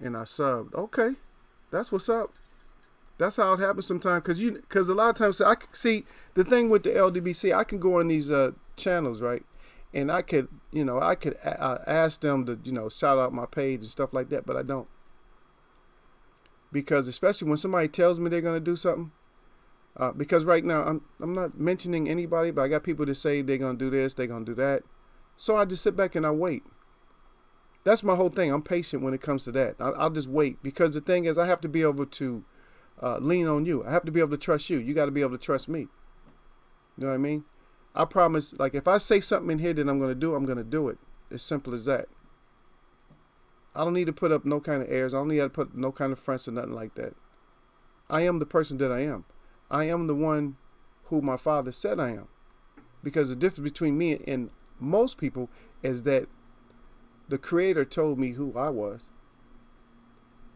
and I subbed. Okay, that's what's up. That's how it happens sometimes. Cause a lot of times I can see the thing with the LDBC. I can go on these channels, right, and I could ask them to shout out my page and stuff like that, but I don't, because especially when somebody tells me they're gonna do something. Because right now I'm not mentioning anybody, but I got people that say they're gonna do this, they're gonna do that. So I just sit back and I wait. That's my whole thing. I'm patient when it comes to that. I'll just wait, because the thing is, I have to be able to lean on you. I have to be able to trust you. You got to be able to trust me. You know what I mean? I promise, like, if I say something in here that I'm going to do it. As simple as that. I don't need to put up no kind of airs. I don't need to put no kind of fronts or nothing like that. I am the person that I am. I am the one who my father said I am. Because the difference between me and most people is that the Creator told me who I was.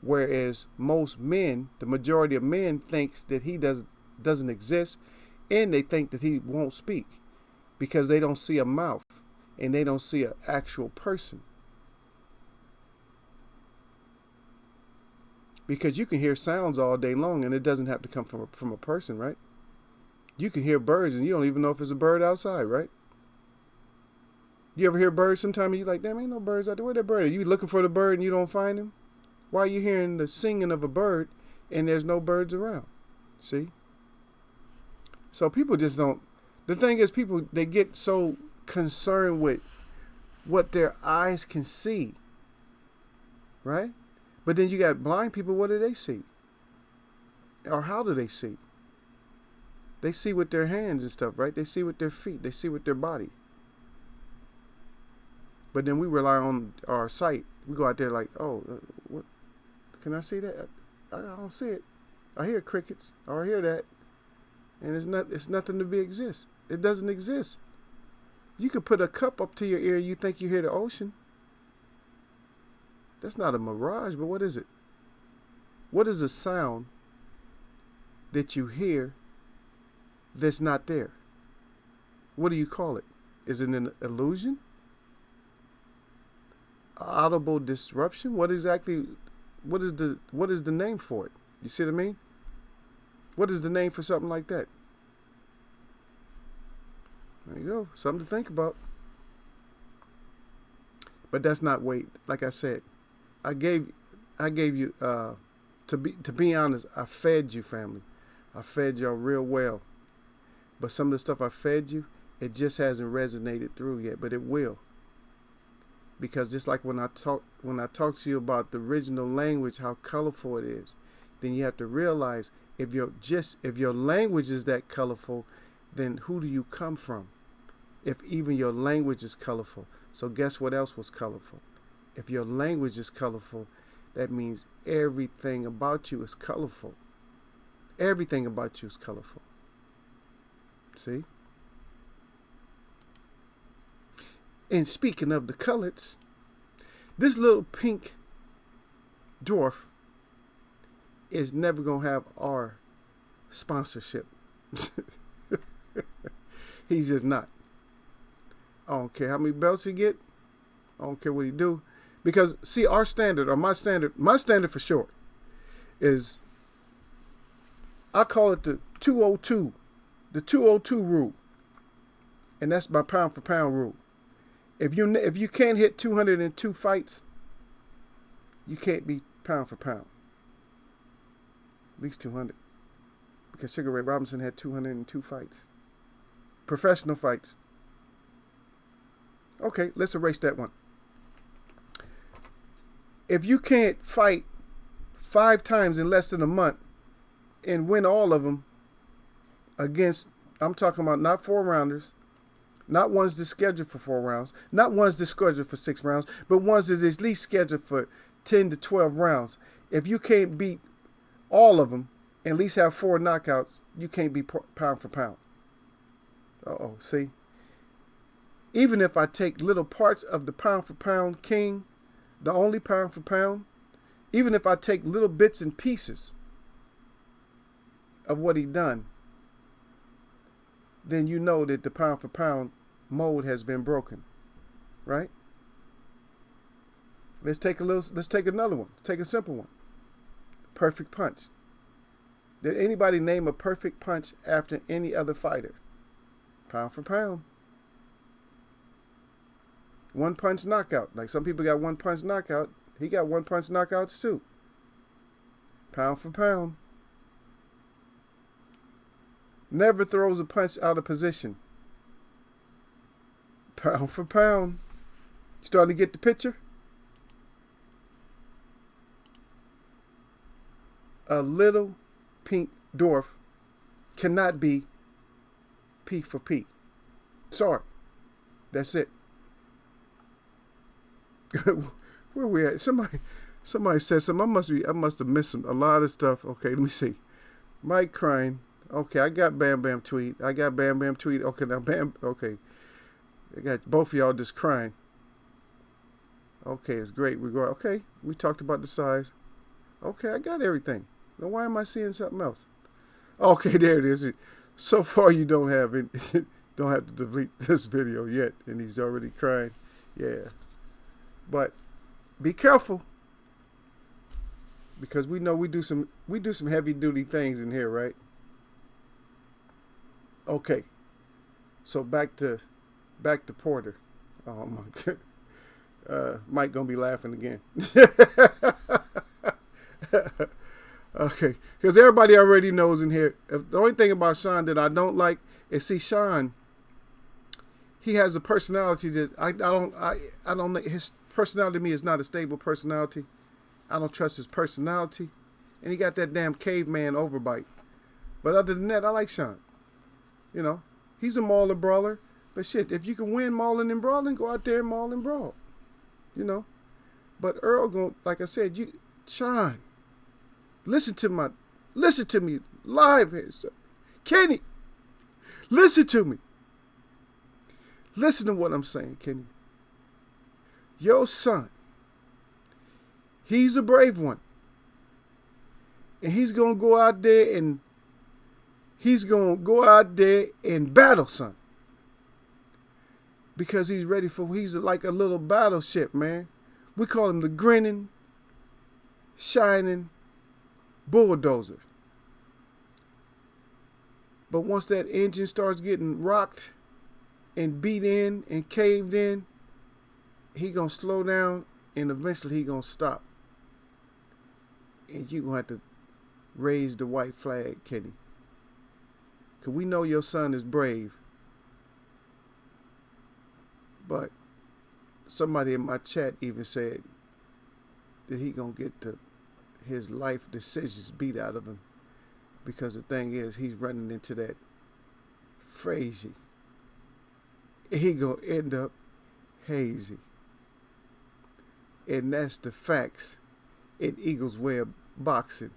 Whereas most men, the majority of men, thinks that he doesn't exist, and they think that he won't speak because they don't see a mouth and they don't see an actual person. Because you can hear sounds all day long and it doesn't have to come from a person, right? You can hear birds and you don't even know if it's a bird outside, right? You ever hear birds sometime and you're like, damn, ain't no birds out there. Where that bird? Are you looking for the bird and you don't find him? Why are you hearing the singing of a bird and there's no birds around? See? So people just don't. The thing is, people, they get so concerned with what their eyes can see, right? But then you got blind people. What do they see? Or how do they see? They see with their hands and stuff, right? They see with their feet. They see with their body. But then we rely on our sight. We go out there like, oh, what? Can I see that? I don't see it. I hear crickets, or I hear that, and it's nothing to be exist. It doesn't exist. You could put a cup up to your ear, you think you hear the ocean. That's not a mirage, but what is it? What is a sound that you hear that's not there? What do you call it? Is it an illusion? Audible disruption? What is the name for it? You see what I mean? What is the name for something like that? There you go. Something to think about. But that's not weight. Like I said, I gave you to be honest, I fed you, family. I fed y'all real well. But some of the stuff I fed you, it just hasn't resonated through yet, but it will. Because just like when I talk to you about the original language, how colorful it is, then you have to realize if your language is that colorful, then who do you come from? If even your language is colorful. So guess what else was colorful? If your language is colorful, that means everything about you is colorful. Everything about you is colorful. See? And speaking of the colors, this little pink dwarf is never going to have our sponsorship. He's just not. I don't care how many belts he get. I don't care what he do. Because, see, our standard, or my standard for short, is, I call it the 202. The 202 rule. And that's my pound for pound rule. If you can't hit 202 fights, you can't be pound for pound. At least 200. Because Sugar Ray Robinson had 202 fights. Professional fights. Okay, let's erase that one. If you can't fight 5 times in less than a month and win all of them against, I'm talking about not 4-rounders, not ones that's scheduled for 4 rounds, not ones that's scheduled for 6 rounds, but ones that's at least scheduled for 10 to 12 rounds. If you can't beat all of them, and at least have 4 knockouts, you can't be pound for pound. Uh-oh, see? Even if I take little parts of the pound for pound king, the only pound for pound, even if I take little bits and pieces of what he done, then you know that the pound for pound mold has been broken. right? Let's take another one. Let's take a simple one. Perfect punch. Did anybody name a perfect punch after any other fighter? Pound for pound. One punch knockout. Like some people got one punch knockout. He got one punch knockouts too. Pound for pound. Never throws a punch out of position. Pound for pound. Starting to get the picture? A little pink dwarf cannot be P for P. Sorry. That's it. Where we at? Somebody said something. I must have missed a lot of stuff. Okay, let me see. Mike crying. Okay, I got Bam Bam tweet. Okay, now Bam. Okay, I got both of y'all just crying. Okay, it's great. Okay, we talked about the size. Okay, I got everything. Now why am I seeing something else? Okay, there it is. So far you don't have to delete this video yet, and he's already crying. Yeah, but be careful, because we know we do some heavy duty things in here, right? Okay, so back to Porter. Oh my God, Mike gonna be laughing again. Okay, because everybody already knows in here. The only thing about Sean that I don't like is, see, Sean, he has a personality that I don't know. His personality to me is not a stable personality. I don't trust his personality, and he got that damn caveman overbite. But other than that, I like Sean. You know, he's a mauler brawler. But shit, if you can win mauling and brawling, go out there and maul and brawl. You know, but Earl like I said, Sean. Listen to me live here, sir. Kenny, listen to me. Listen to what I'm saying, Kenny. Your son, he's a brave one. And he's going to go out there and battle, son. Because he's like a little battleship, man. We call him the grinning, shining bulldozer. But once that engine starts getting rocked and beat in and caved in, he gonna slow down, and eventually he gonna stop. And you gonna have to raise the white flag, Kenny. Cause we know your son is brave. But somebody in my chat even said that he gonna get his life decisions beat out of him, because the thing is, he's running into that Frazee. He gonna end up hazy. And that's the facts in Eagles way of boxing.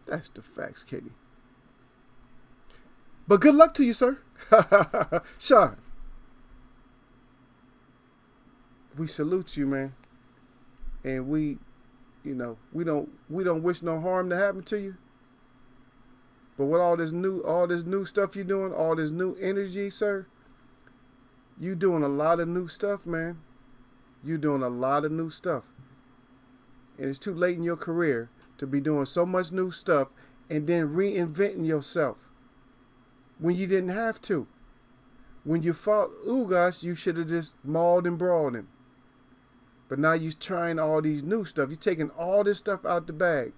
That's the facts, Kenny. But good luck to you, sir. Sean, we salute you, man. And we don't wish no harm to happen to you. But with all this new stuff you're doing, all this new energy, sir, you doing a lot of new stuff, man. You doing a lot of new stuff. And it's too late in your career to be doing so much new stuff and then reinventing yourself when you didn't have to. When you fought Ugas, you should have just mauled and brawled him. But now you're trying all these new stuff. You're taking all this stuff out the bag.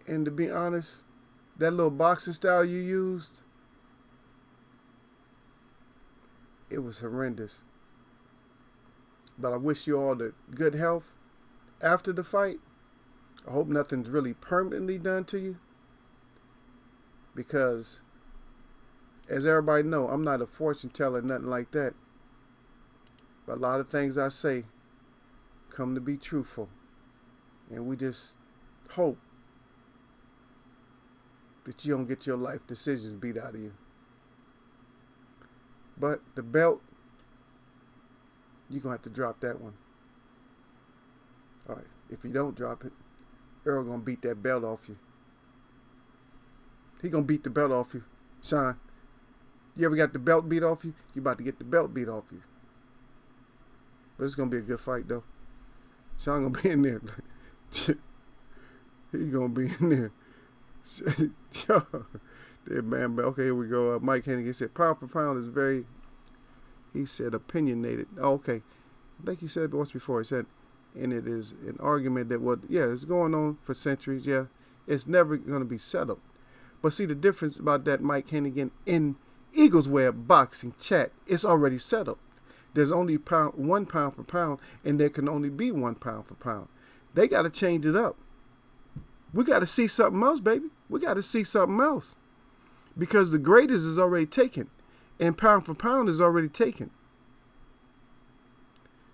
And to be honest, that little boxing style you used, it was horrendous. But I wish you all the good health after the fight. I hope nothing's really permanently done to you. Because, as everybody know, I'm not a fortune teller, nothing like that. But a lot of things I say come to be truthful. And we just hope that you don't get your life decisions beat out of you. But the belt, you're going to have to drop that one. All right. If you don't drop it, Earl going to beat that belt off you. He going to beat the belt off you, Sean. You ever got the belt beat off you? You about to get the belt beat off you. But it's gonna be a good fight though. Sean gonna be in there. He gonna be in there. Yo, man. Okay, here we go. Mike Hennigan said, pound for pound is very. He said opinionated. Oh, okay, I think he said it once before. He said, and it is an argument that it's going on for centuries. Yeah, it's never gonna be settled. But see the difference about that, Mike Hennigan, in Eagles Web boxing chat, it's already settled. There's only 1 pound for pound, and there can only be 1 pound for pound. They got to change it up. We got to see something else, baby. We got to see something else. Because the greatest is already taken, and pound for pound is already taken.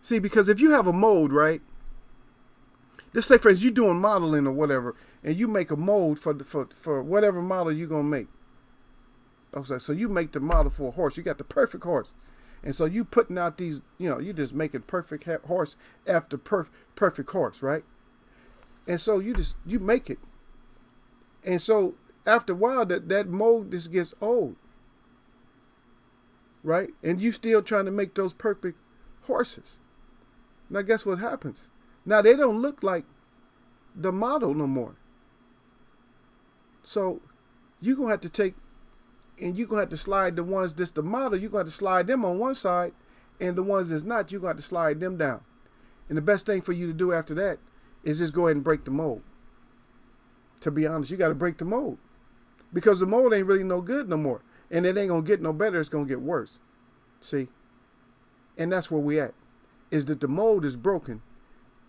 See, because if you have a mold, right? Let's say, for instance, you're doing modeling or whatever, and you make a mold for whatever model you're going to make. Okay, so you make the model for a horse. You got the perfect horse. And so you putting out these, you just making perfect horse after perfect horse, right? And so you make it. And so after a while, that mold just gets old, right? And you still trying to make those perfect horses. Now guess what happens? Now they don't look like the model no more. So you're going to have to take, and you're going to have to slide the ones that's the model, you're going to have to slide them on one side, and the ones that's not, you're going to have to slide them down. And the best thing for you to do after that is just go ahead and break the mold. To be honest, you got to break the mold. Because the mold ain't really no good no more. And it ain't going to get no better, it's going to get worse. See? And that's where we at. Is that the mold is broken,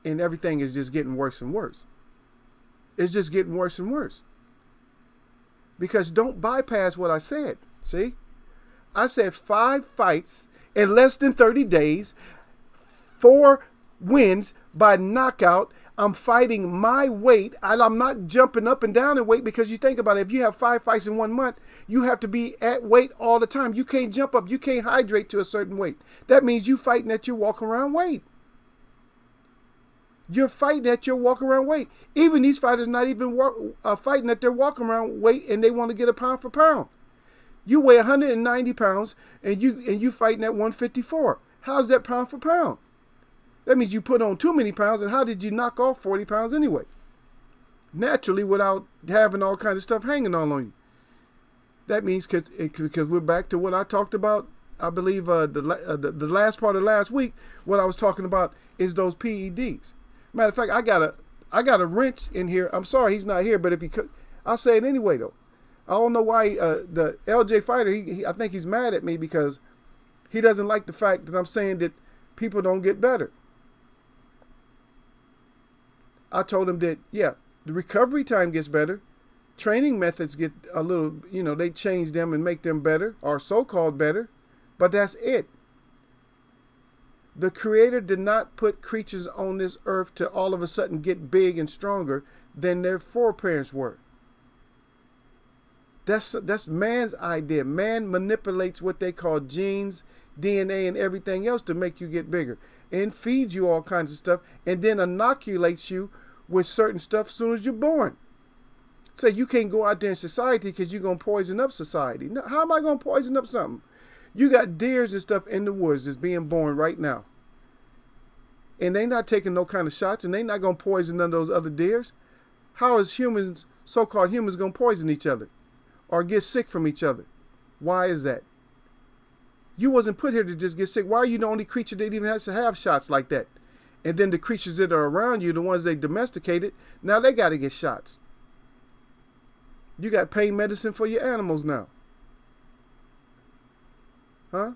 and everything is just getting worse and worse. It's just getting worse and worse. Because don't bypass what I said. See? I said 5 fights in less than 30 days, 4 wins by knockout. I'm fighting my weight. I'm not jumping up and down in weight, because you think about it. If you have 5 fights in 1 month, you have to be at weight all the time. You can't jump up. You can't hydrate to a certain weight. That means you fighting at your walk around weight. You're fighting at your walk around weight. Even these fighters not even fighting at their walk around weight, and they want to get a pound for pound. You weigh 190 pounds and you fighting at 154. How's that pound for pound? That means you put on too many pounds, and how did you knock off 40 pounds anyway? Naturally, without having all kinds of stuff hanging all on you. That means because we're back to what I talked about, I believe the last part of last week, what I was talking about is those PEDs. Matter of fact, I got a wrench in here. I'm sorry he's not here, but if he could, I'll say it anyway though. I don't know why the LJ fighter, I think he's mad at me because he doesn't like the fact that I'm saying that people don't get better. I told him that, yeah, the recovery time gets better. Training methods get a little, they change them and make them better, or so-called better, but that's it. The Creator did not put creatures on this earth to all of a sudden get big and stronger than their foreparents were. That's man's idea. Man manipulates what they call genes, DNA, and everything else to make you get bigger, and feeds you all kinds of stuff, and then inoculates you with certain stuff as soon as you're born. So you can't go out there in society because you're going to poison up society. Now, how am I going to poison up something? You got deers and stuff in the woods that's being born right now. And they not taking no kind of shots, and they not going to poison none of those other deers. How is humans, so-called humans, going to poison each other or get sick from each other? Why is that? You wasn't put here to just get sick. Why are you the only creature that even has to have shots like that? And then the creatures that are around you, the ones they domesticated, now they got to get shots. You got pain medicine for your animals now. Huh?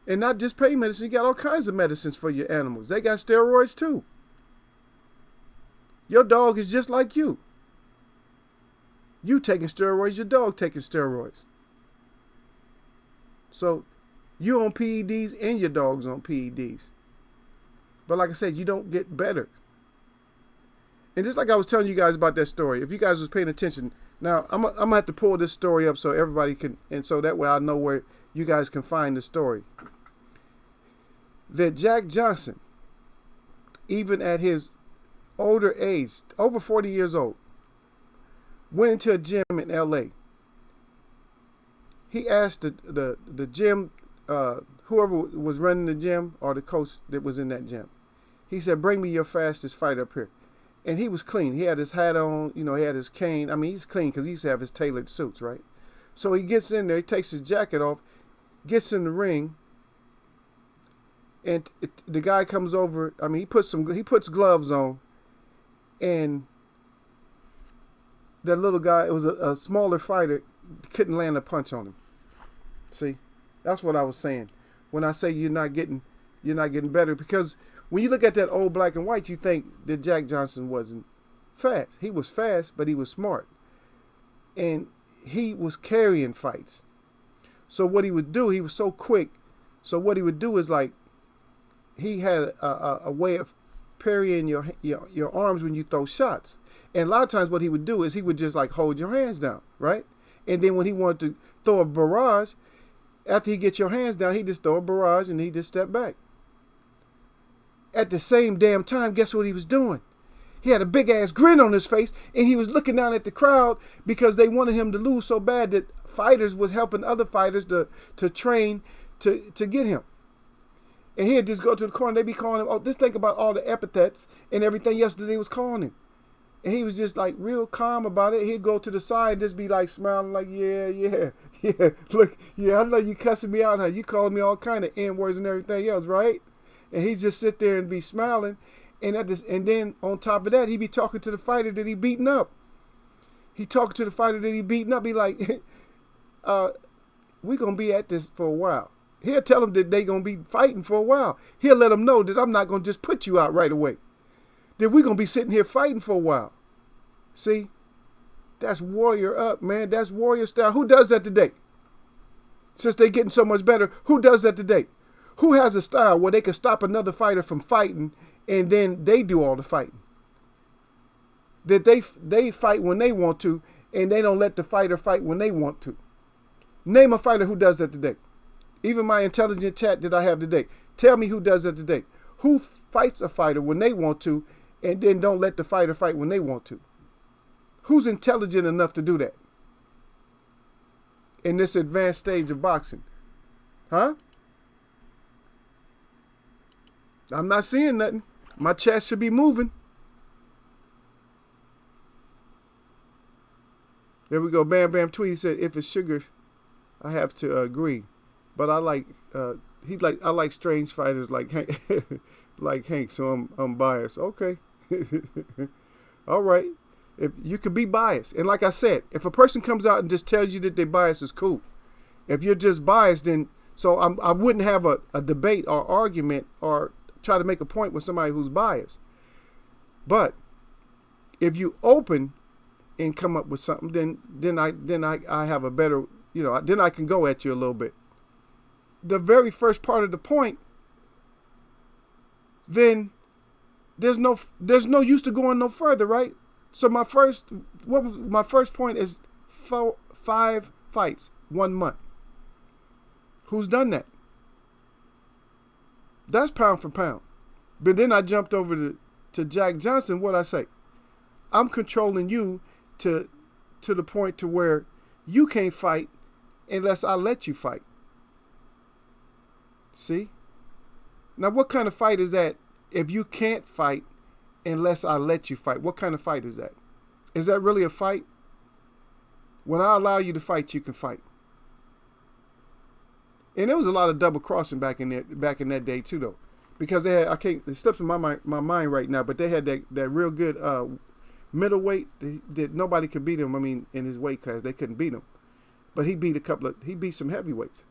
And not just pain medicine, you got all kinds of medicines for your animals. They got steroids too. Your dog is just like you. You taking steroids, your dog taking steroids. So you on PEDs and your dog's on PEDs. But like I said, you don't get better. And just like I was telling you guys about that story, if you guys was paying attention, now I'm going to have to pull this story up so everybody can, and so that way I know where you guys can find the story. That Jack Johnson, even at his older age, over 40 years old, went into a gym in LA. he asked the gym, whoever was running the gym or the coach that was in that gym. He said, "Bring me your fastest fighter up here." And he was clean. He had his hat on, you know, he had his cane. I mean, he's clean because he used to have his tailored suits, right? So he gets in there, he takes his jacket off, gets in the ring, and the guy comes over. I mean, he puts gloves on, and that little guy, it was a smaller fighter, couldn't land a punch on him. See, that's what I was saying when I say you're not getting better, because when you look at that old black and white, you think that Jack Johnson wasn't fast. He was fast, but he was smart, and he was carrying fights. So what he would do, he was so quick. So what he would do is, like, he had a way of parrying your arms when you throw shots. And a lot of times what he would do is he would just like hold your hands down, right? And then when he wanted to throw a barrage, after he gets your hands down, he just throw a barrage and he just step back. At the same damn time, guess what he was doing? He had a big ass grin on his face, and he was looking down at the crowd because they wanted him to lose so bad that fighters was helping other fighters to train to get him. And he'd just go to the corner. They'd be calling him, oh, just think about all the epithets and everything else that they was calling him. And he was just like real calm about it. He'd go to the side and just be like smiling like, yeah. Look, yeah, I know you cussing me out, huh? You calling me all kind of N-words and everything else, right? And he'd just sit there and be smiling. And then on top of that, he'd be talking to the fighter that he beaten up. He talking to the fighter that he beaten up. He like, we're going to be at this for a while. He'll tell them that they going to be fighting for a while. He'll let them know that I'm not going to just put you out right away. That we're going to be sitting here fighting for a while. See? That's warrior up, man. That's warrior style. Who does that today? Since they're getting so much better, who does that today? Who has a style where they can stop another fighter from fighting and then they do all the fighting? That they fight when they want to and they don't let the fighter fight when they want to. Name a fighter who does that today. Even my intelligent chat that I have today. Tell me who does that today. Who fights a fighter when they want to and then don't let the fighter fight when they want to? Who's intelligent enough to do that in this advanced stage of boxing? Huh? I'm not seeing nothing. My chat should be moving. There we go. Bam Bam Tweety said, if it's sugar, I have to agree. But I like I like strange fighters like Hank, like Hank, so I'm biased. Okay. All right. If you could be biased. And like I said, if a person comes out and just tells you that they're biased, is cool. If you're just biased, then so I wouldn't have a debate or argument or try to make a point with somebody who's biased. But if you open and come up with something, then I have a better, then I can go at you a little bit. The very first part of the point, then there's no use to going no further, right? So my first point is 5 fights, 1 month. Who's done that? That's pound for pound. But then I jumped over to Jack Johnson. What'd I say? I'm controlling you to the point to where you can't fight unless I let you fight. See? Now, what kind of fight is that if you can't fight unless I let you fight? What kind of fight is that? Is that really a fight? When I allow you to fight, you can fight. And there was a lot of double crossing back in that day too, though, because they had it slips in my mind right now, but they had that real good middleweight that nobody could beat him. I mean, in his weight class, they couldn't beat him, but he beat some heavyweights.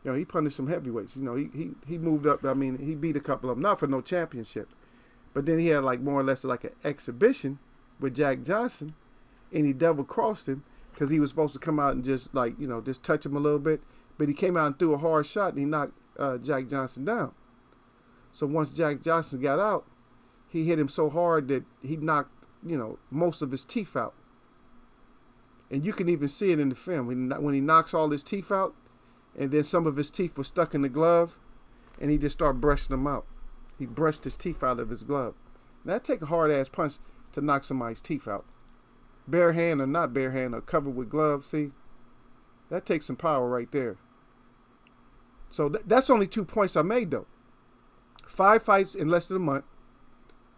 He punished some heavyweights. He moved up. I mean, he beat a couple of them, not for no championship, but then he had like more or less like an exhibition with Jack Johnson, and he double crossed him because he was supposed to come out and just just touch him a little bit, but he came out and threw a hard shot and he knocked Jack Johnson down. So once Jack Johnson got out, he hit him so hard that he knocked most of his teeth out, and you can even see it in the film when he knocks all his teeth out. And then some of his teeth were stuck in the glove, and he just started brushing them out. He brushed his teeth out of his glove. Now, that take a hard-ass punch to knock somebody's teeth out. Bare hand or not bare hand or covered with gloves, see? That takes some power right there. So that's only 2 points I made, though. 5 fights in less than a month.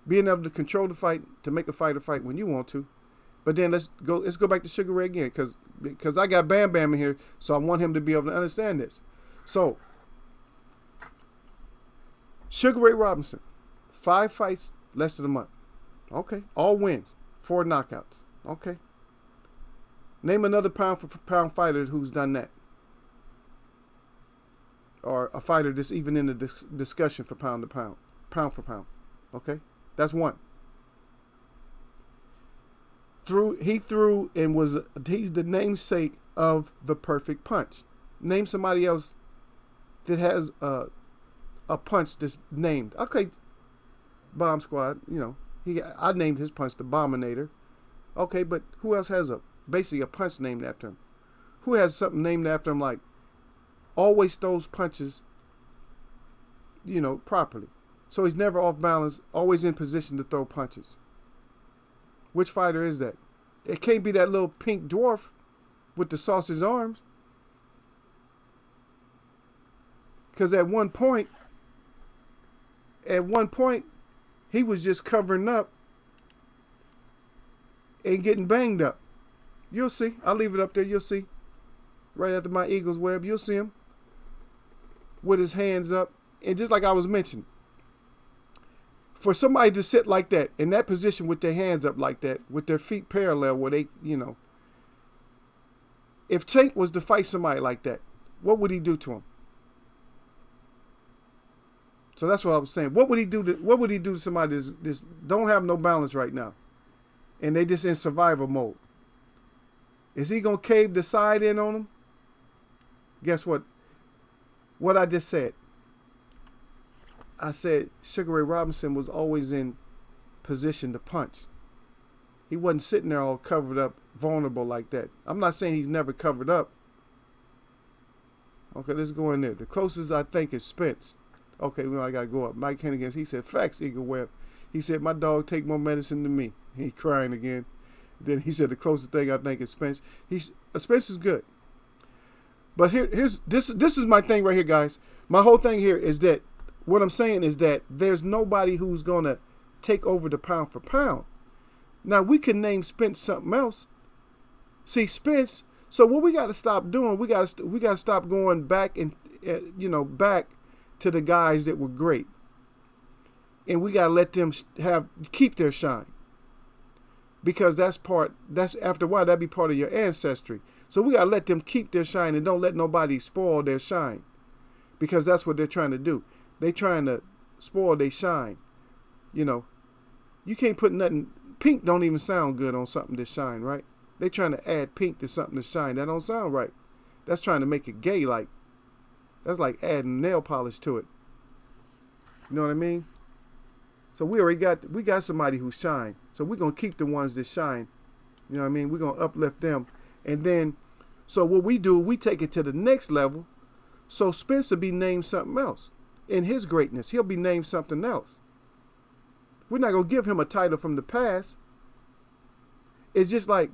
Being able to control the fight, to make a fighter fight when you want to. But then let's go back to Sugar Ray again, because I got Bam Bam in here, so I want him to be able to understand this. So, Sugar Ray Robinson, 5 fights, less than a month. Okay. All wins, 4 knockouts. Okay. Name another pound for pound fighter who's done that. Or a fighter that's even in the discussion for pound for pound. Okay. That's 1. He's the namesake of the perfect punch. Name somebody else that has a punch that's named. Okay, Bomb Squad, I named his punch the Bombinator. Okay, but who else has basically a punch named after him? Who has something named after him, like always throws punches, properly. So he's never off balance, always in position to throw punches. Which fighter is that? It can't be that little pink dwarf with the sausage arms. Because at one point, he was just covering up and getting banged up. You'll see. I'll leave it up there. You'll see. Right after my Eagles web, you'll see him with his hands up. And just like I was mentioning, for somebody to sit like that, in that position with their hands up like that, with their feet parallel where they, if Tank was to fight somebody like that, what would he do to him? So that's what I was saying. What would he do to somebody that's don't have no balance right now, and they just in survival mode? Is he gonna cave the side in on him? Guess what? What I just said. I said Sugar Ray Robinson was always in position to punch. He wasn't sitting there all covered up, vulnerable like that. I'm not saying he's never covered up. Okay, let's go in there. The closest I think is Spence. Okay, well, I got to go up. Mike Hennigan, he said, facts, Eagle Webb. He said, my dog take more medicine than me. He crying again. Then he said, the closest thing I think is Spence. Spence is good. But this is my thing right here, guys. My whole thing here is that, what I'm saying is that there's nobody who's going to take over the pound for pound. Now, we can name Spence something else. See, Spence, so what we got to stop doing, we got to stop going back and, back to the guys that were great. And we got to let them keep their shine. Because that's after a while, that'd be part of your ancestry. So we got to let them keep their shine and don't let nobody spoil their shine. Because that's what they're trying to do. They trying to spoil their shine. You can't put nothing. Pink don't even sound good on something that shine, right? They trying to add pink to something that shine. That don't sound right. That's trying to make it gay like. That's like adding nail polish to it. You know what I mean? So we got somebody who shine. So we're gonna keep the ones that shine. You know what I mean? We're gonna uplift them. And then, so what we do, we take it to the next level. So Spencer be named something else. In his greatness, he'll be named something else. We're not going to give him a title from the past. It's just like,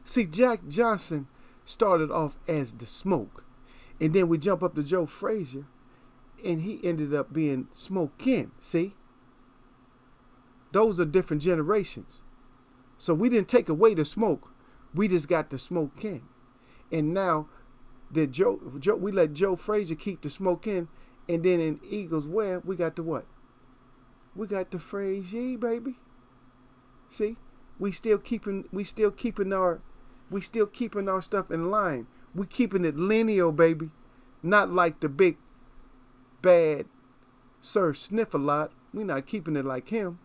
see, Jack Johnson started off as the Smoke. And then we jump up to Joe Frazier, and he ended up being Smoke King. See? Those are different generations. So we didn't take away the Smoke. We just got the Smoke King. And now, we let Joe Frazier keep the Smoke King. And then in Eagles Web, we got the what? We got the Frazier, baby. See? We still keeping our stuff in line. We keeping it lineal, baby. Not like the big bad Sir Sniff-a-Lot. We not keeping it like him.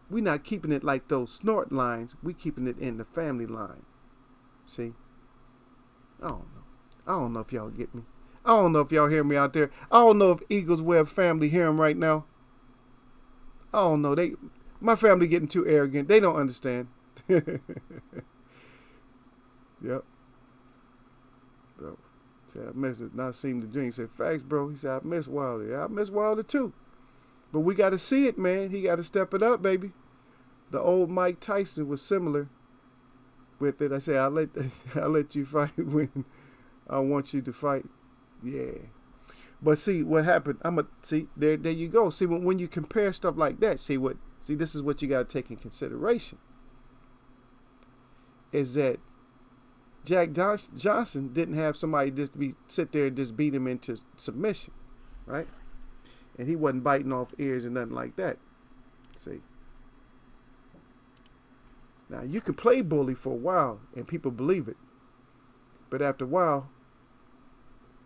We not keeping it like those snort lines. We keeping it in the family line. See? I don't know if y'all get me. I don't know if y'all hear me out there. I don't know if Eagles Web family hear him right now. I don't know. My family getting too arrogant. They don't understand. Yep. Bro. Said, I miss it. Not seem to dream. Said, facts, bro. He said, I miss Wilder. Yeah, I miss Wilder too. But we got to see it, man. He got to step it up, baby. The old Mike Tyson was similar. with it. I say I let you fight when I want you to fight. Yeah. But see what happened. See there you go. See when you compare stuff like that. See this is what you got to take in consideration. Is that Jack Johnson didn't have somebody just sit there and just beat him into submission, right? And he wasn't biting off ears and nothing like that. See. Now you can play bully for a while and people believe it, but after a while,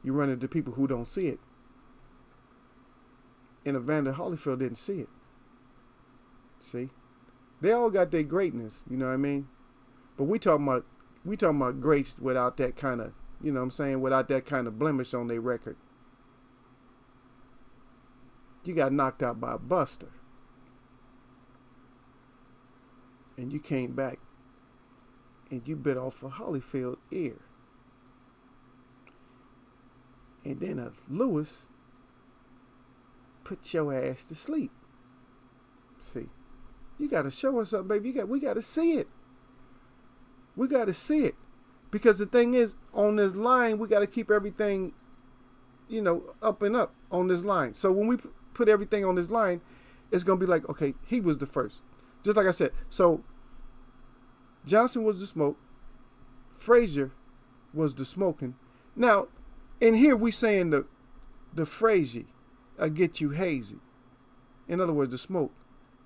you run into people who don't see it. And Evander Holyfield didn't see it. See, they all got their greatness, you know what I mean? But we talking about greats without that kind of, you know what I'm saying, without that kind of blemish on their record. You got knocked out by a buster. And you came back and you bit off a Holyfield ear. And then a Lewis put your ass to sleep. See, you got to show us something, baby. We got to see it. We got to see it. Because the thing is, on this line, we got to keep everything, you know, up and up on this line. So when we put everything on this line, it's going to be like, okay, he was the first. Just like I said. So Johnson was the smoke. Frazier was the smoking. Now, in here we saying the Frazier get you hazy. In other words, the smoke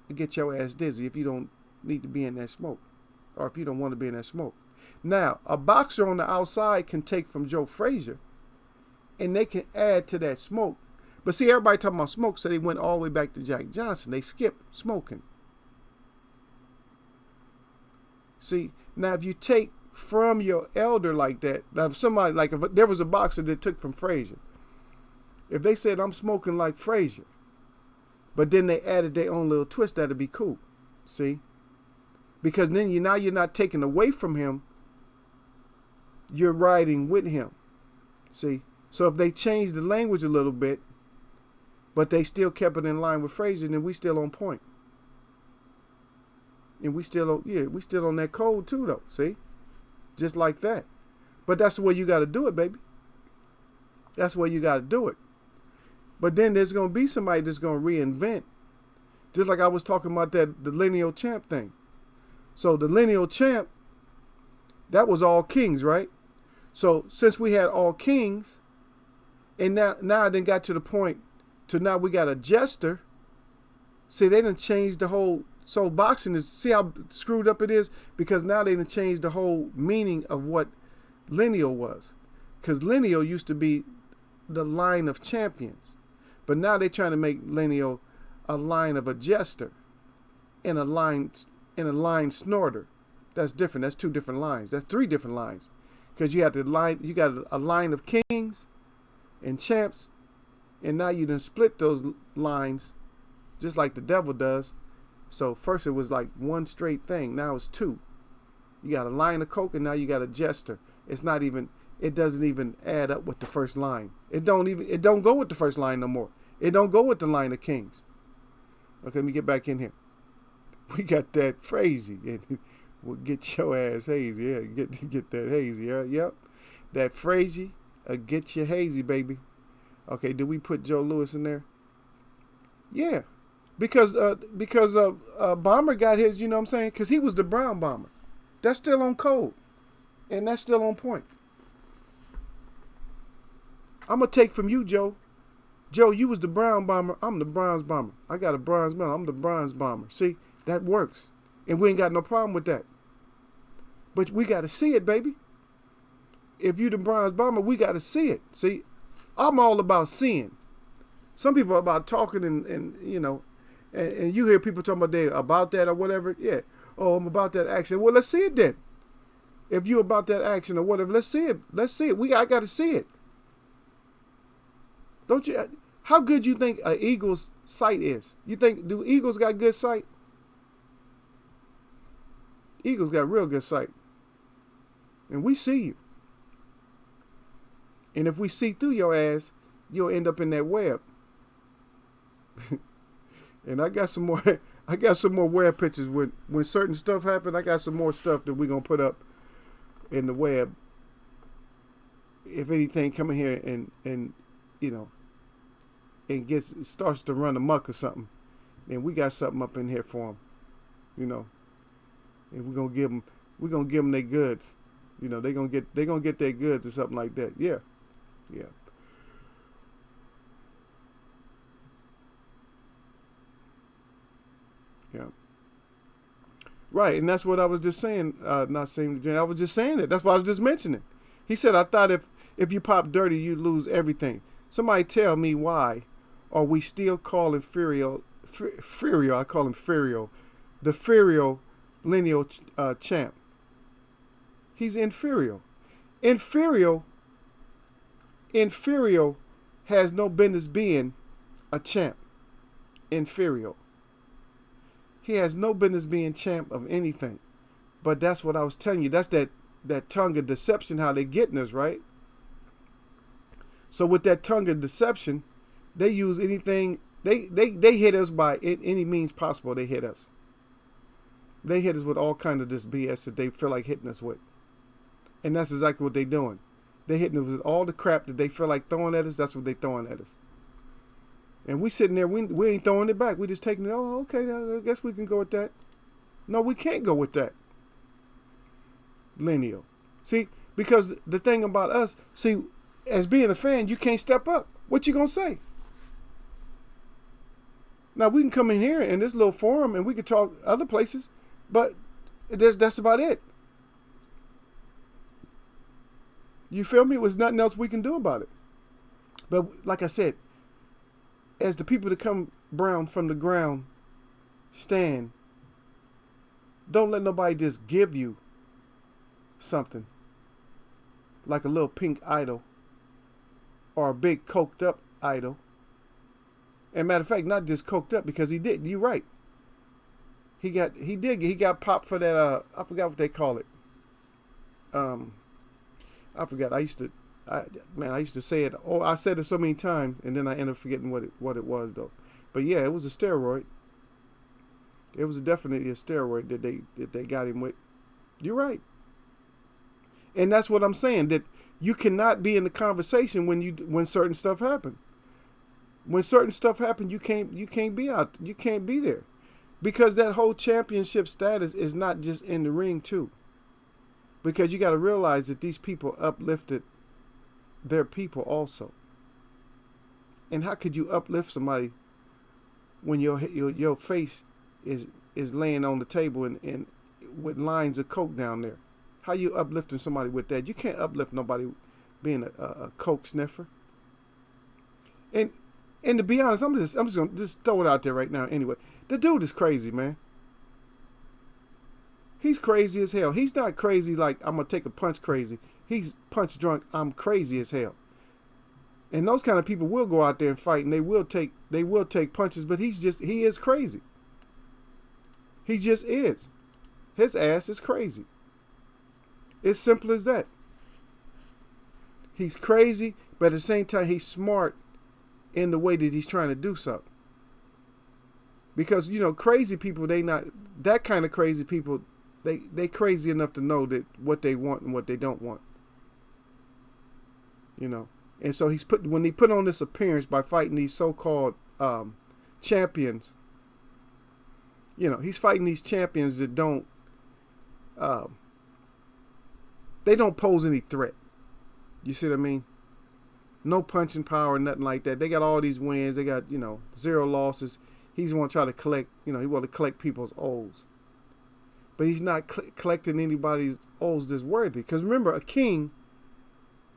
will get your ass dizzy if you don't need to be in that smoke. Or if you don't want to be in that smoke. Now, a boxer on the outside can take from Joe Frazier and they can add to that smoke. But see, everybody talking about smoke, so they went all the way back to Jack Johnson. They skipped smoking. See, now if you take from your elder like that, now if somebody, like if there was a boxer that took from Frazier, if they said, I'm smoking like Frazier, but then they added their own little twist, that'd be cool. See? Because then you're not taking away from him, you're riding with him. See? So if they changed the language a little bit, but they still kept it in line with Frazier, then we still on point. And we still on that code too, though. See? Just like that. But that's the way you got to do it, baby. That's the way you got to do it. But then there's going to be somebody that's going to reinvent. Just like I was talking about the lineal champ thing. So the lineal champ, that was all kings, right? So since we had all kings, and now it then got to the point to now we got a jester. See, they done changed the whole. So boxing is, see how screwed up it is? Because now they done changed the whole meaning of what lineal was. Because lineal used to be the line of champions. But now they're trying to make lineal a line of a jester and a line snorter. That's different. That's two different lines. That's three different lines. Because you got a line of kings and champs, and now you done split those lines just like the devil does. So first it was like one straight thing. Now it's two. You got a line of coke and now you got a jester. It doesn't even add up with the first line. It don't go with the first line no more. It don't go with the line of kings. Okay, let me get back in here. We got that Frazier. We'll get your ass hazy. Yeah, get that hazy. Yep. That Frazier get you hazy, baby. Okay, did we put Joe Louis in there? Yeah. Because Bomber got his, you know what I'm saying? Because he was the brown bomber. That's still on code. And that's still on point. I'm going to take from you, Joe. Joe, you was the brown bomber. I'm the bronze bomber. I got a bronze medal. I'm the bronze bomber. See, that works. And we ain't got no problem with that. But we got to see it, baby. If you the bronze bomber, we got to see it. See, I'm all about seeing. Some people are about talking and you know, and you hear people talking about that or whatever. Yeah. Oh, I'm about that action. Well, let's see it then. If you about that action or whatever, let's see it. Let's see it. I got to see it. Don't you? How good you think an eagle's sight is? You think, do eagles got good sight? Eagles got real good sight. And we see you. And if we see through your ass, you'll end up in that web. And I got some more web pictures when certain stuff happen. I got some more stuff that we're gonna put up in the web, if anything come in here and you know, and starts to run amok or something, then we got something up in here for them, you know, and we're gonna give them their goods, you know, they're gonna get their goods or something like that. Yeah, yeah. Yeah. Right, and that's what I was just saying. Not saying to Jane, I was just saying it. That's what I was just mentioning. He said, "I thought if you pop dirty, you lose everything." Somebody tell me why are we still calling Furio? I call him Furio, the Furio lineal champ. He's inferior. Inferior. Inferior has no business being a champ. Inferior. He has no business being champ of anything. But that's what I was telling you. That's that tongue of deception, how they getting us, right? So with that tongue of deception, they use anything. They hit us by any means possible. They hit us. They hit us with all kind of this BS that they feel like hitting us with. And that's exactly what they're doing. They're hitting us with all the crap that they feel like throwing at us. That's what they're throwing at us. And we sitting there, we ain't throwing it back. We just taking it, oh, okay, I guess we can go with that. No, we can't go with that. Lineal. See, because the thing about us, see, as being a fan, you can't step up. What you gonna say? Now, we can come in here in this little forum and we can talk other places, but that's about it. You feel me? There's nothing else we can do about it. But like I said, as the people that come brown from the ground stand, don't let nobody just give you something like a little pink idol or a big coked up idol. And matter of fact, not just coked up, because he did. You're right. He got popped for that. I forgot what they call it. I forgot. I used to say it. Oh, I said it so many times, and then I ended up forgetting what it was though. But yeah, it was a steroid. It was definitely a steroid that they got him with. You're right, and that's what I'm saying. That you cannot be in the conversation when certain stuff happen. When certain stuff happen, you can't be out. You can't be there, because that whole championship status is not just in the ring too. Because you got to realize that these people uplifted their people also. And how could you uplift somebody when your face is laying on the table and with lines of coke down there? How you uplifting somebody with that? You can't uplift nobody being a coke sniffer. And to be honest, I'm just gonna just throw it out there right now. Anyway, the dude is crazy, man. He's crazy as hell. He's not crazy like I'm gonna take a punch crazy. He's punch drunk. I'm crazy as hell. And those kind of people will go out there and fight, and they will take punches. But he is crazy. He just is. His ass is crazy. It's simple as that. He's crazy, but at the same time, he's smart in the way that he's trying to do something. Because, crazy people, they not that kind of crazy people. They crazy enough to know that what they want and what they don't want. And so when he put on this appearance by fighting these so-called champions, he's fighting these champions that they don't pose any threat. You see what I mean? No punching power, nothing like that. They got all these wins. They got, 0 losses. He's want to try to collect, he want to collect people's O's. But he's not collecting anybody's O's that's worthy. Because remember, a king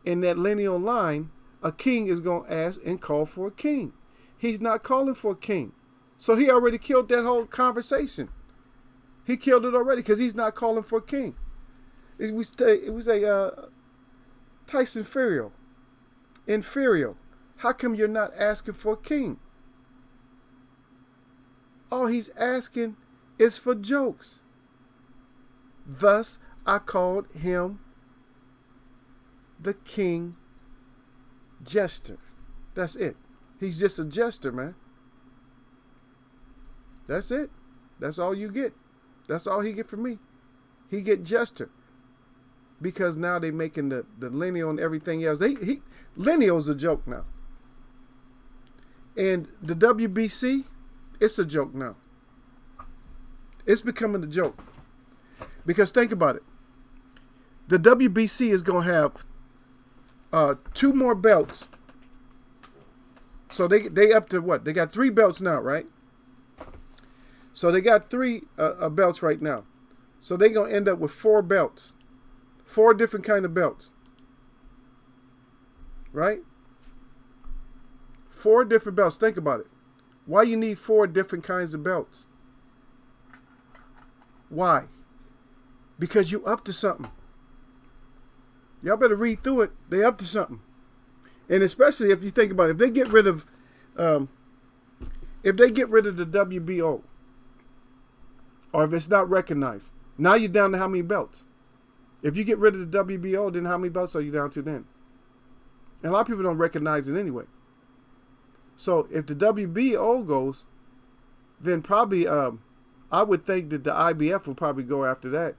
in that lineal line, a king is going to ask and call for a king. He's not calling for a king. So he already killed that whole conversation. He killed it already because he's not calling for a king. It was a Tyson Furio. Inferior. How come you're not asking for a king? All he's asking is for jokes. Thus, I called him the King Jester. That's it. He's just a jester, man. That's it. That's all you get. That's all he get from me. He get jester. because now they making the lineal and everything else. Lineal's a joke now. And the WBC, it's a joke now. It's becoming a joke. Because think about it. The WBC is going to have 2 more belts. So they up to what? They got 3 belts now, right? So they got 3 belts right now. So they're going to end up with 4 belts. 4 different kind of belts. Right? 4 different belts. Think about it. Why you need 4 different kinds of belts? Why? Because you up to something. Y'all better read through it. They up to something. And especially if you think about it, if they get rid of the WBO, or if it's not recognized, now you're down to how many belts? If you get rid of the WBO, then how many belts are you down to then? And a lot of people don't recognize it anyway. So if the WBO goes, then probably I would think that the IBF will probably go after that.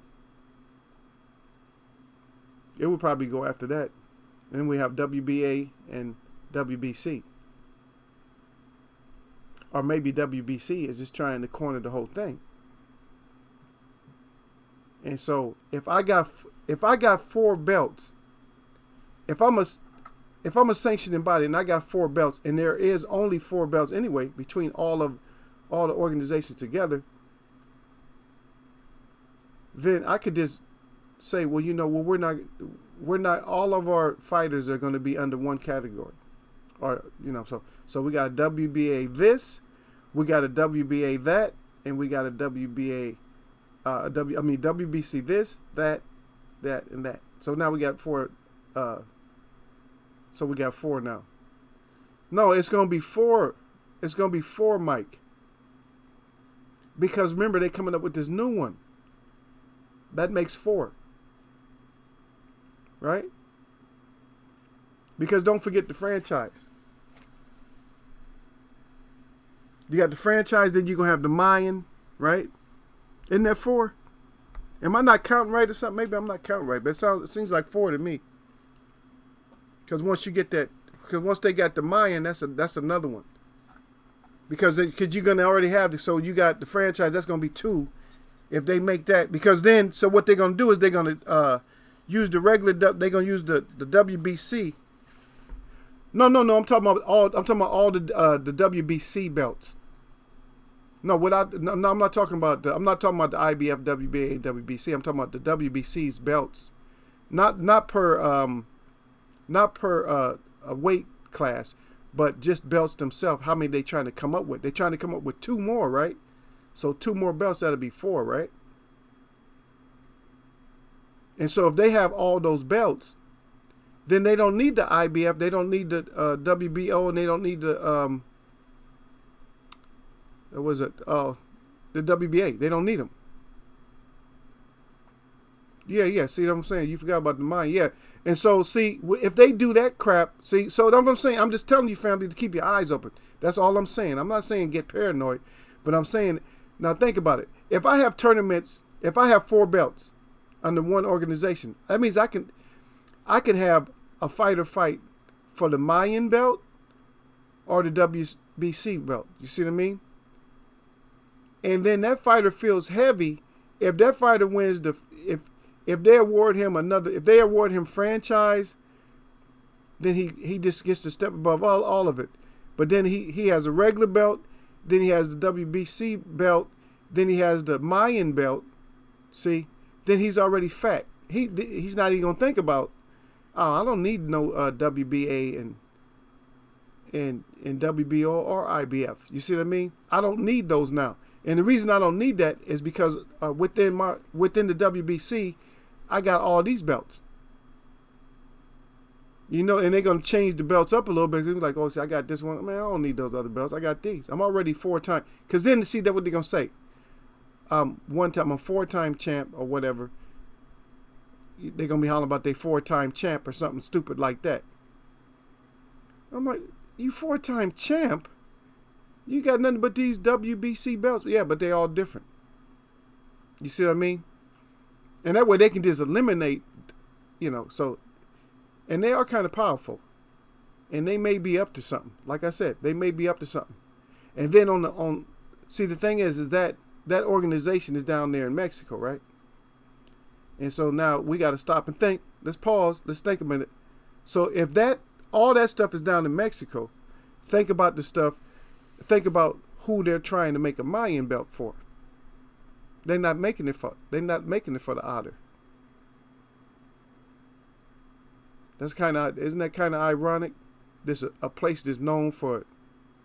It would probably go after that. Then we have WBA and WBC. Or maybe WBC is just trying to corner the whole thing. And so if I got 4 belts, if I'm a sanctioning body and I got 4 belts, and there is only 4 belts anyway between all the organizations together, then I could just say, well, we're not all of our fighters are going to be under one category, or so we got a WBA this, we got a WBA that, and we got a WBA WBC this, that, and that. So now we got 4. So we got 4 now. No, it's going to be 4. It's going to be 4, Mike. Because remember, they're coming up with this new one. That makes 4. Right? Because don't forget the franchise. You got the franchise, then you're going to have the Mayan, right? Isn't that 4? Am I not counting right or something? Maybe I'm not counting right, but it seems like 4 to me. Because once you get that, because once they got the Mayan, that's another one. Because you're going to already have, so you got the franchise, that's going to be 2 if they make that. Because then, so what they're going to do is they're going to use the regular, they're going to use the WBC. No, I'm talking about all the WBC belts. No, I'm not talking about the IBF, WBA, and WBC. I'm talking about the WBC's belts. Not per a weight class, but just belts themselves. How many they trying to come up with? They're trying to come up with 2 more, right? So 2 more belts, that'll be 4, right? And so if they have all those belts, then they don't need the IBF, they don't need the WBO, and they don't need the the WBA. They don't need them. Yeah. See what I'm saying? You forgot about the mind. Yeah. And so, see, if they do that crap, see, so that's what I'm saying. I'm just telling you, family, to keep your eyes open. That's all I'm saying. I'm not saying get paranoid, but I'm saying, now think about it. If I have tournaments, if I have 4 belts under one organization, that means I can have a fighter fight for the Mayan belt or the WBC belt. You see what I mean? And then that fighter feels heavy. If that fighter wins if they award him franchise, then he just gets to step above all of it. But then he has a regular belt, then he has the WBC belt, then he has the Mayan belt. See, then he's already fat. He's not even gonna think about, I don't need no WBA and WBO or IBF. You see what I mean? I don't need those now. And the reason I don't need that is because within the WBC, I got all these belts. And they're going to change the belts up a little bit. They're like, oh, see, I got this one. Man, I don't need those other belts. I got these. I'm already 4-time. Because then, see, that's what they're going to say. One time, I'm a 4-time champ or whatever. They're going to be hollering about they 4-time champ or something stupid like that. I'm like, you 4-time champ? You got nothing but these WBC belts. Yeah, but they all different. You see what I mean? And that way they can just eliminate So, and they are kind of powerful, and they may be up to something. Like I said, they may be up to something. And then see, the thing is that organization is down there in Mexico, right? And so now we got to stop and think. Let's pause. Let's think a minute. So if all that stuff is down in Mexico, think about the stuff. Think about who they're trying to make a Mayan belt for. They're not making it for the otter. Isn't that kind of ironic? This a place that's known for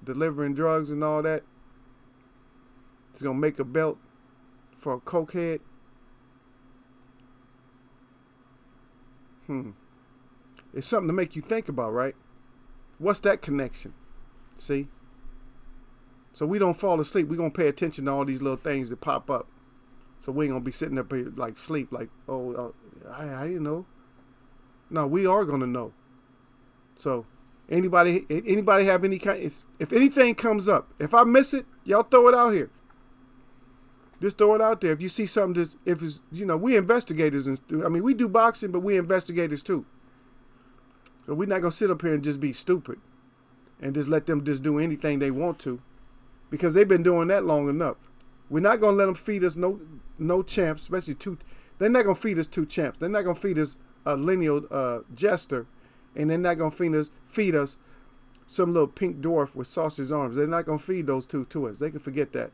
delivering drugs and all that. It's gonna make a belt for a cokehead. It's something to make you think about, right? What's that connection? See? So we don't fall asleep. We're going to pay attention to all these little things that pop up. So we ain't going to be sitting up here like sleep, like, I didn't know. No, we are going to know. So anybody have any kind, if anything comes up, if I miss it, y'all throw it out here. Just throw it out there. If you see something, if it's, we investigators, we do boxing, but we investigators too. So we're not going to sit up here and just be stupid and just let them just do anything they want to, because they've been doing that long enough. We're not going to let them feed us no champs, especially two. They're not going to feed us two champs. They're not going to feed us a lineal jester, and they're not going to feed us some little pink dwarf with sausage arms. They're not going to feed those two to us. They can forget that.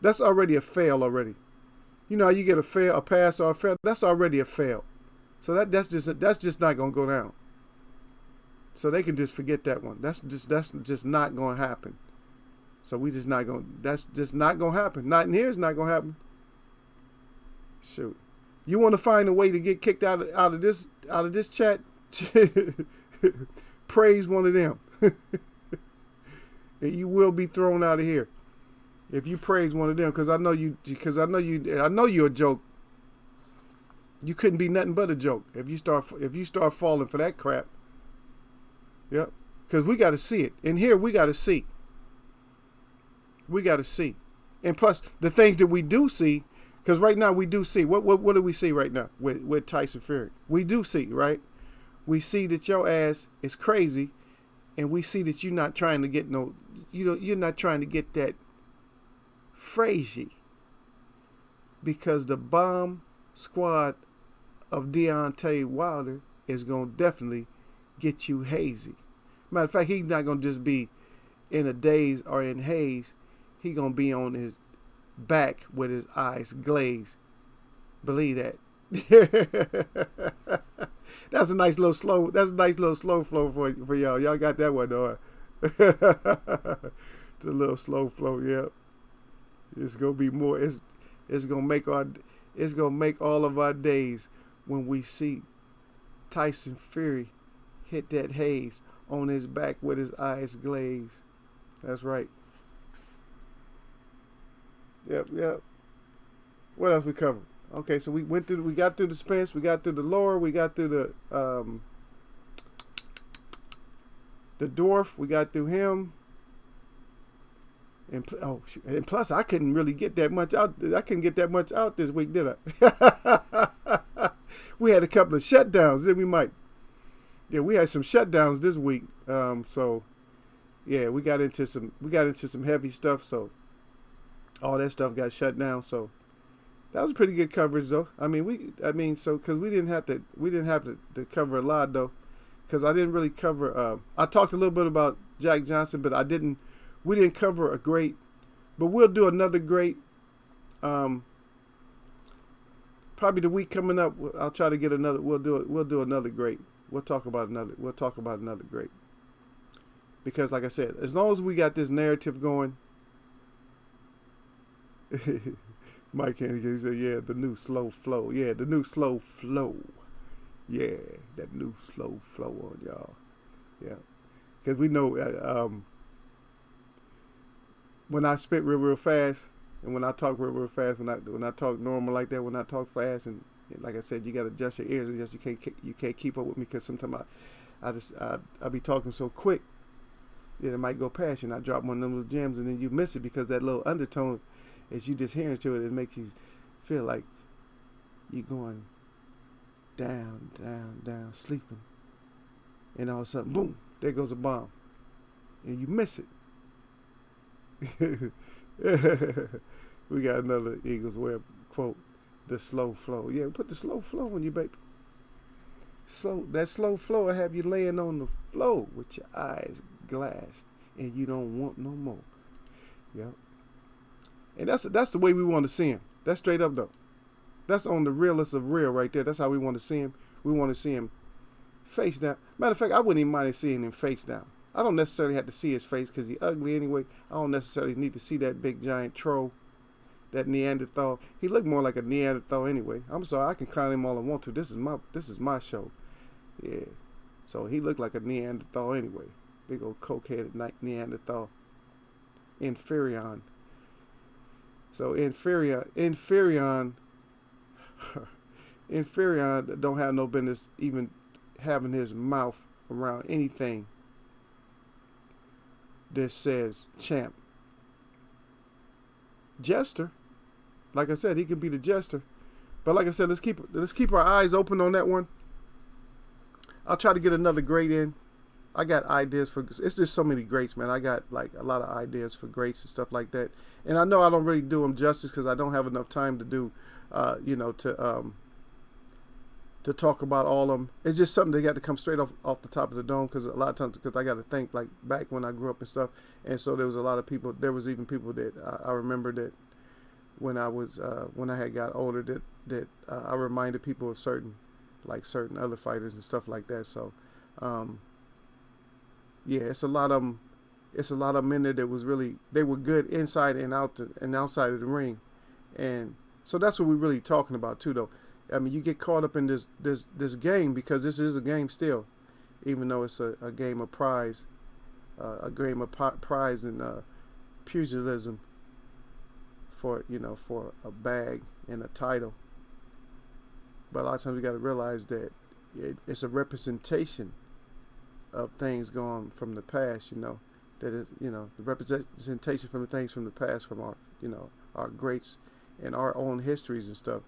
That's already a fail already. You know how you get a pass or a fail? That's already a fail. So that's just not going to go down. So they can just forget that one. That's just not going to happen. So that's just not going to happen. Not in here, it's not going to happen. Shoot. You want to find a way to get kicked out of this chat? Praise one of them. And you will be thrown out of here if you praise one of them, because I know you're a joke. You couldn't be nothing but a joke if you start falling for that crap. Yep. Because we got to see it. In here, we got to see. We got to see. And plus, the things that we do see, because right now we do see. What do we see right now with Tyson Fury? We do see, right? We see that your ass is crazy, and we see that you're not trying to get you're not trying to get that crazy, because the bomb squad of Deontay Wilder is going to definitely get you hazy. Matter of fact, he's not going to just be in a daze or in haze. He's going to be on his back with his eyes glazed. Believe that. That's a nice little slow flow for y'all. Y'all got that one, though. It's a little slow flow, yeah. It's gonna be more. It's gonna make all of our days when we see Tyson Fury hit that haze on his back with his eyes glazed. That's right. Yep. What else we covered? Okay, so we got through the Spence, we got through the Lore, we got through the Dwarf, we got through him. And plus, I couldn't really get that much out. I couldn't get that much out this week, did I? We had a couple of shutdowns, didn't we, Mike? Yeah, we had some shutdowns this week. So yeah, we got into some heavy stuff. So all that stuff got shut down. So that was pretty good coverage, though. Because we didn't have to cover a lot, though, because I didn't really cover. I talked a little bit about Jack Johnson, but we didn't cover a great, but we'll do another great. Probably the week coming up, I'll try to get another. We'll do another great. We'll talk about another great. Because, like I said, as long as we got this narrative going. Mike Hannigan said, "Yeah, the new slow flow. Yeah, the new slow flow. Yeah, that new slow flow on y'all. Yeah, because we know." When I spit real fast, and when I talk real fast, when I talk normal like that, when I talk fast, and like I said, you got to adjust your ears, and just you can't keep up with me, because sometimes I be talking so quick that it might go past you, and I drop one of them little gems, and then you miss it because that little undertone, as you just hearing to it, it makes you feel like you're going down, down, down, sleeping. And all of a sudden, boom, there goes a bomb. And you miss it. We got another Eagles Web quote. The slow flow. Yeah, put the slow flow on you, baby. That slow flow will have you laying on the floor with your eyes glassed and you don't want no more. Yep. And that's the way we want to see him. That's straight up though. That's on the realest of real right there. That's how we want to see him. We want to see him face down. Matter of fact, I wouldn't even mind seeing him face down. I don't necessarily have to see his face because he's ugly anyway. I don't necessarily need to see that big giant troll, that Neanderthal. He looked more like a Neanderthal anyway. I'm sorry, I can clown him all I want to. This is my show. Yeah. So he looked like a Neanderthal anyway. Big old coke-headed Neanderthal. Inferion. So Inferion don't have no business even having his mouth around anything that says champ. Jester. Like I said, he could be the jester. But like I said, let's keep our eyes open on that one. I'll try to get another great in. I got ideas for, it's just so many greats, man. I got like a lot of ideas for greats and stuff like that. And I know I don't really do them justice because I don't have enough time to do, to talk about all of them. It's just something that got to come straight off the top of the dome because a lot of times, because I got to think like back when I grew up and stuff. And so there was a lot of people, there was even people that I remember that when I was, when I had got older that I reminded people of certain other fighters and stuff like that. So, yeah, it's a lot of them. It's a lot of them in there that was really, they were good inside and outside of the ring, and so that's what we're really talking about too. Though, I mean, you get caught up in this game because this is a game still, even though it's a game of prize, and pugilism for a bag and a title. But a lot of times we got to realize that it's a representation of things gone from the past, that is, the representation from the things from the past, from our, our greats and our own histories and stuff,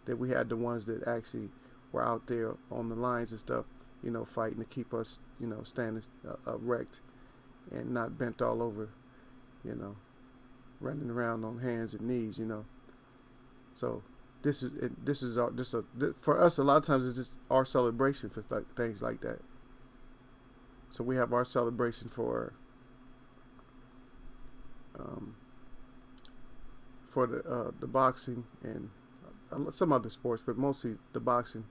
that we had the ones that actually were out there on the lines and stuff, fighting to keep us, standing erect and not bent all over, running around on hands and knees, So this is for us. A lot of times it's just our celebration for things like that. So we have our celebration for the boxing and some other sports, but mostly the boxing.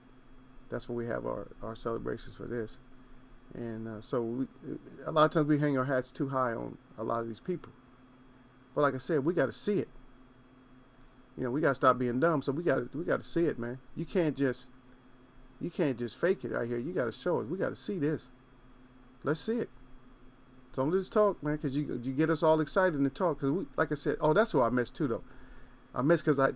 That's where we have our celebrations for this. And so a lot of times we hang our hats too high on a lot of these people. But like I said, we got to see it. We got to stop being dumb. So we got to see it, man. You can't just fake it out here. You got to show it. We got to see this. Let's see it. Don't just talk, man, because you get us all excited and talk. Because like I said, that's what I missed too, though. I missed because I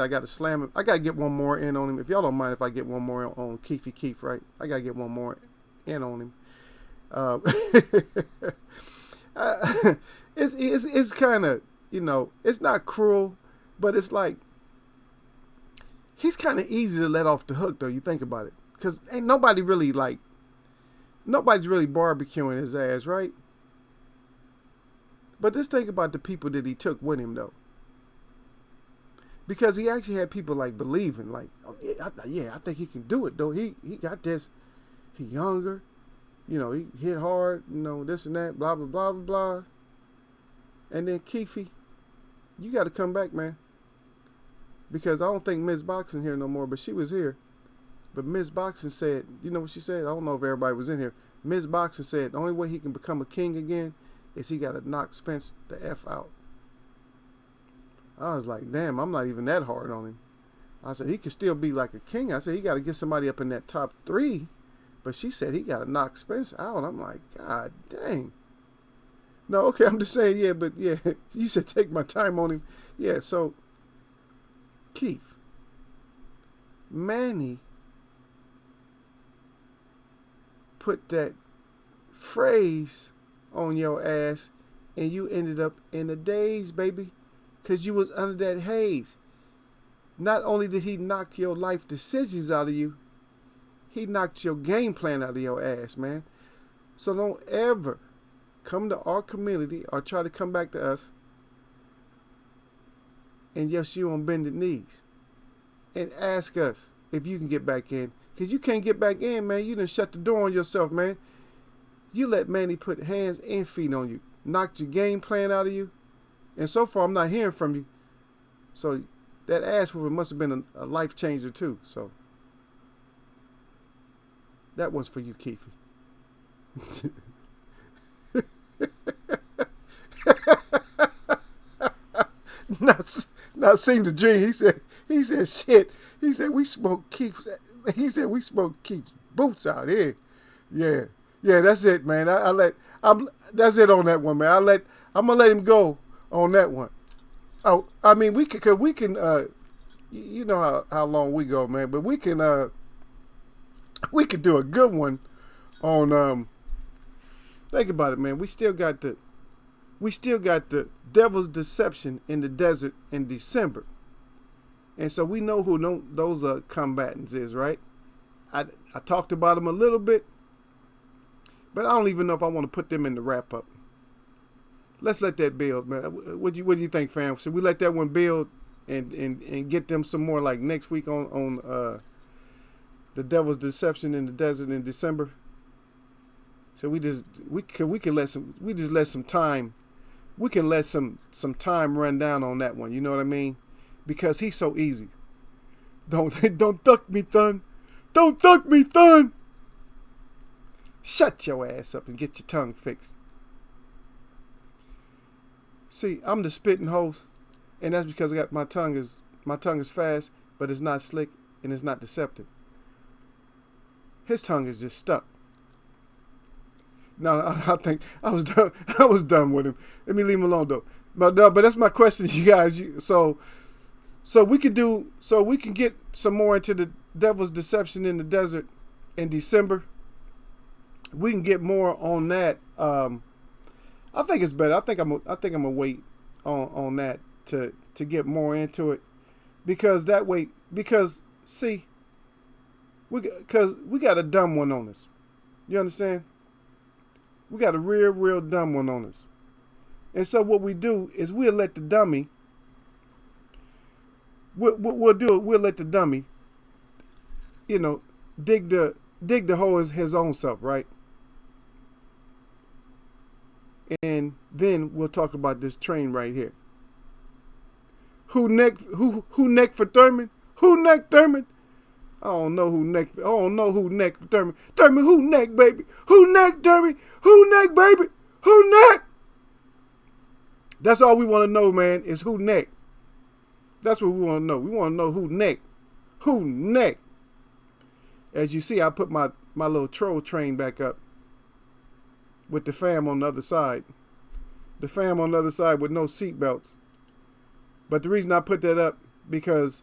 got to slam him. I got to get one more in on him. If y'all don't mind if I get one more on Keith, right? I got to get one more in on him. It's kind of, it's not cruel, but it's like, he's kind of easy to let off the hook, though, you think about it. Because ain't nobody's really barbecuing his ass, right? But just think about the people that he took with him, though. Because he actually had people like believing, like, oh I think he can do it, though. He got this. He younger, he hit hard, this and that, blah blah blah blah blah. And then Keefe, you got to come back, man. Because I don't think Ms. Boxing here no more, but she was here. But Ms. Boxing said, you know what she said? I don't know if everybody was in here. Ms. Boxing said the only way he can become a king again is he got to knock Spence the F out. I was like, damn, I'm not even that hard on him. I said, he could still be like a king. I said, he got to get somebody up in that top 3. But she said he got to knock Spence out. I'm like, God dang. No, okay, I'm just saying, yeah, but yeah, you said take my time on him. Yeah, so, Keith, Manny put that phrase on your ass and you ended up in a daze, baby, because you was under that haze. Not only did he knock your life decisions out of you, He knocked your game plan out of your ass, man. So don't ever come to our community or try to come back to us and yes, you on bended knees and ask us if you can get back in. Because you can't get back in, man. You done shut the door on yourself, man. You let Manny put hands and feet on you. Knocked your game plan out of you. And so far, I'm not hearing from you. So that ass whooping must have been a life changer, too. So that one's for you, Keefe. Not seem to dream. He said, shit. He said, we smoke Keith's. He said, we smoke Keith's boots out here. Yeah. Yeah, that's it, man. That's it on that one, man. I'm gonna let him go on that one. Oh, I mean, we can, you know how long we go, man, but we can do a good one on, think about it, man. We still got the devil's deception in the desert in December. And so we know who those combatants is, right? I talked about them a little bit, but I don't even know if I want to put them in the wrap up. Let's let that build, man. What do you think, fam? Should we let that one build and get them some more like next week on the devil's deception in the desert in December? So we can let some time run down on that one. You know what I mean? Because he's so easy. Don't duck me, Thun. Don't duck me, Thun. Shut your ass up and get your tongue fixed. See, I'm the spitting host, and that's because my tongue is fast, but it's not slick and it's not deceptive. His tongue is just stuck. No, I think I was done with him. Let me leave him alone though. But that's my question to you guys. So we can get some more into the devil's deception in the desert in December. We can get more on that. I think it's better. I think I'm gonna wait on that to get more into it, because see, we got a dumb one on us. You understand? We got a real dumb one on us. And so what we do is we'll let the dummy. We'll let the dummy, you know, dig the hole in his own self, right? And then we'll talk about this train right here. Who neck for Thurman? Who neck Thurman? I don't know who neck for Thurman. Thurman, who neck, baby? Who neck, Thurman? Who neck, baby? Who neck? That's all we want to know, man, is who neck. That's what we want to know. We want to know who neck. Who neck? As you see, I put my little troll train back up with the fam on the other side. The fam on the other side with no seatbelts. But the reason I put that up, because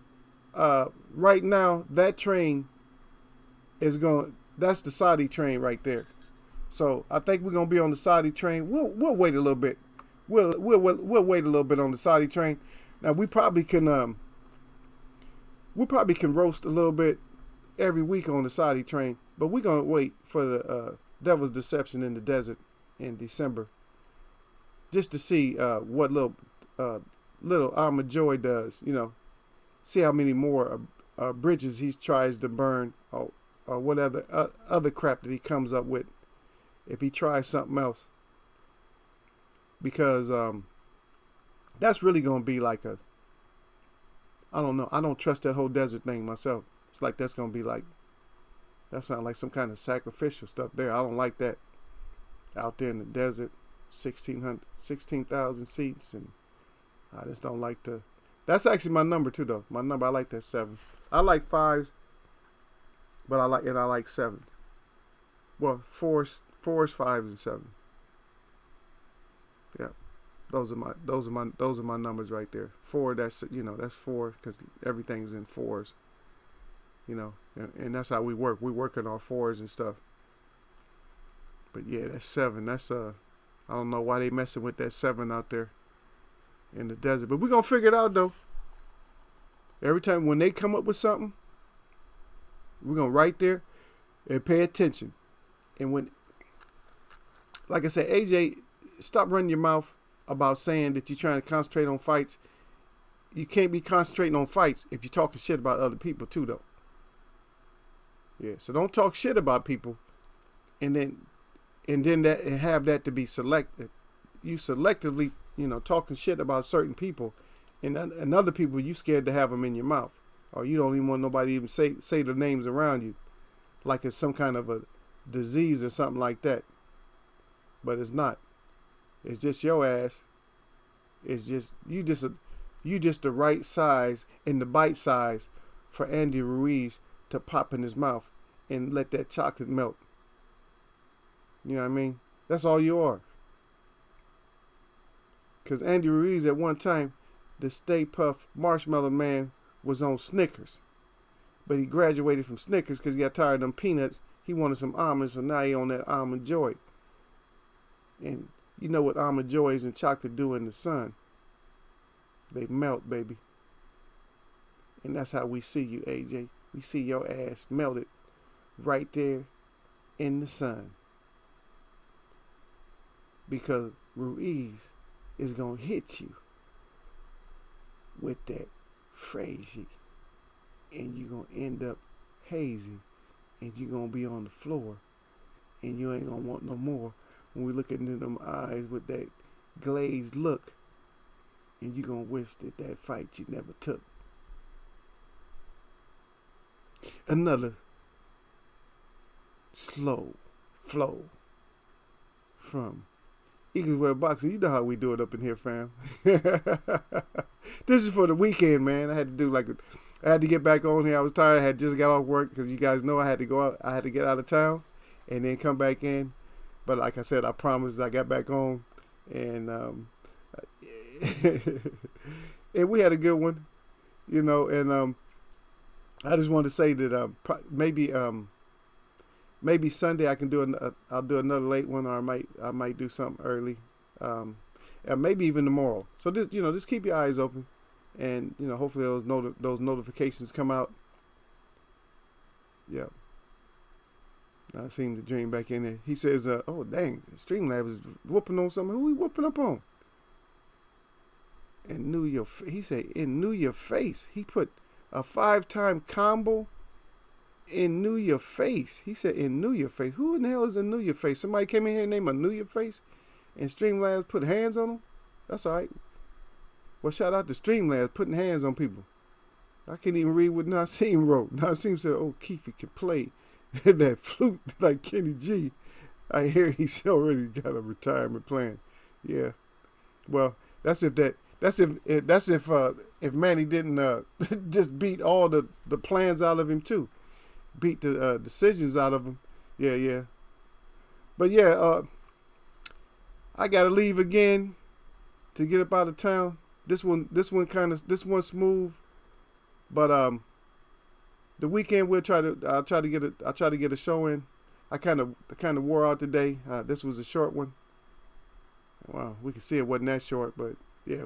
right now that train is that's the Saudi train right there. So I think we're gonna be on the Saudi train. We'll wait a little bit. We'll wait a little bit on the Saudi train. Now we probably can roast a little bit every week on the Saudi train, but we're gonna wait for the devil's deception in the desert in December, just to see what little Armor Joy does. You know, see how many more bridges he tries to burn, or whatever other crap that he comes up with if he tries something else. Because that's really gonna be like I don't know. I don't trust that whole desert thing myself. It's like that's gonna be like, that sounds like some kind of sacrificial stuff there. I don't like that. Out there in the desert, 16,000 seats, and I just don't like the. That's actually my number too, though. My number, I like that 7. I like 5s, but I like 7. Well, 4s, 5s, and 7s. Yeah, those are my numbers right there. 4, that's 4 because everything's in 4s. You know, and that's how we work. We work in our 4s and stuff. But yeah, that's 7. That's I don't know why they messing with that 7 out there in the desert. But we're gonna figure it out though. Every time when they come up with something, we're gonna right there. and pay attention. And when, like I said, AJ, stop running your mouth about saying that you're trying to concentrate on fights. You can't be concentrating on fights if you're talking shit about other people too, though. Yeah, so don't talk shit about people, and then have that to be selected. You selectively, talking shit about certain people, and other people you scared to have them in your mouth, or you don't even want nobody to even say the names around you, like it's some kind of a disease or something like that. But it's not. It's just your ass. It's just you just the right size and the bite size for Andy Ruiz to pop in his mouth and let that chocolate melt. You know what I mean? That's all you are. Because Andy Ruiz at one time, the Stay Puft Marshmallow Man, was on Snickers. But he graduated from Snickers because he got tired of them peanuts. He wanted some almonds, so now he on that Almond Joy. And you know what Almond Joys and chocolate do in the sun. They melt, baby. And that's how we see you, AJ. We see your ass melted right there in the sun. Because Ruiz is going to hit you with that crazy. And you're going to end up hazy. And you're going to be on the floor. And you ain't going to want no more when we look into them eyes with that glazed look. And you're going to wish that fight you never took. Another slow flow from Eagles Wear Boxing. You know how we do it up in here, fam. This is for the weekend, man. I had to get back on here. I was tired. I had just got off work because you guys know I had to go out. I had to get out of town and then come back in. But like I said, I promised I got back on. And and we had a good one, and I just wanted to say that maybe Sunday I can I'll do another late one, or I might do something early, and maybe even tomorrow. So just keep your eyes open, and hopefully those notifications come out. Yeah. I seen the dream back in there. He says, "Oh dang, Streamlab is whooping on something. Who we whooping up on?" He said, "In knew your face." He put a 5-time combo in Knew Your Face. He said, "In Knew Your Face." Who in the hell is in Knew Your Face? Somebody came in here and named a Knew Your Face, and Streamlabs put hands on them. That's all right. Well, shout out to Streamlabs putting hands on people. I can't even read what Nassim wrote. Nassim said, "Oh, Keefe can play that flute like Kenny G. I hear he's already got a retirement plan." Yeah. Well, that's if Manny didn't just beat all the plans out of him too, beat the decisions out of him. Yeah. But yeah, I gotta leave again to get up out of town. This one smooth, but the weekend I'll try to get a show in. I kind of wore out today. This was a short one. Well, we can see it wasn't that short, but yeah,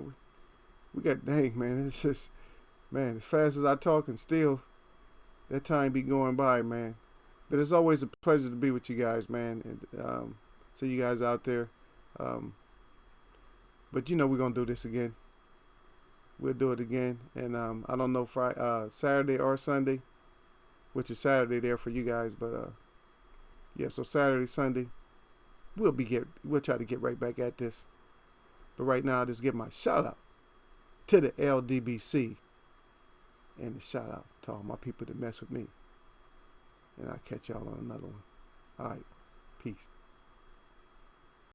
we got, dang, man. It's just, man, as fast as I talk and still that time be going by, man. But it's always a pleasure to be with you guys, man, and see you guys out there. But we're gonna do this again. We'll do it again, and I don't know Saturday or Sunday, which is Saturday there for you guys, but yeah. So Saturday, Sunday, we'll try to get right back at this. But right now, I just give my shout out to the LDBC, and a shout out to all my people that mess with me. And I'll catch y'all on another one. All right, peace.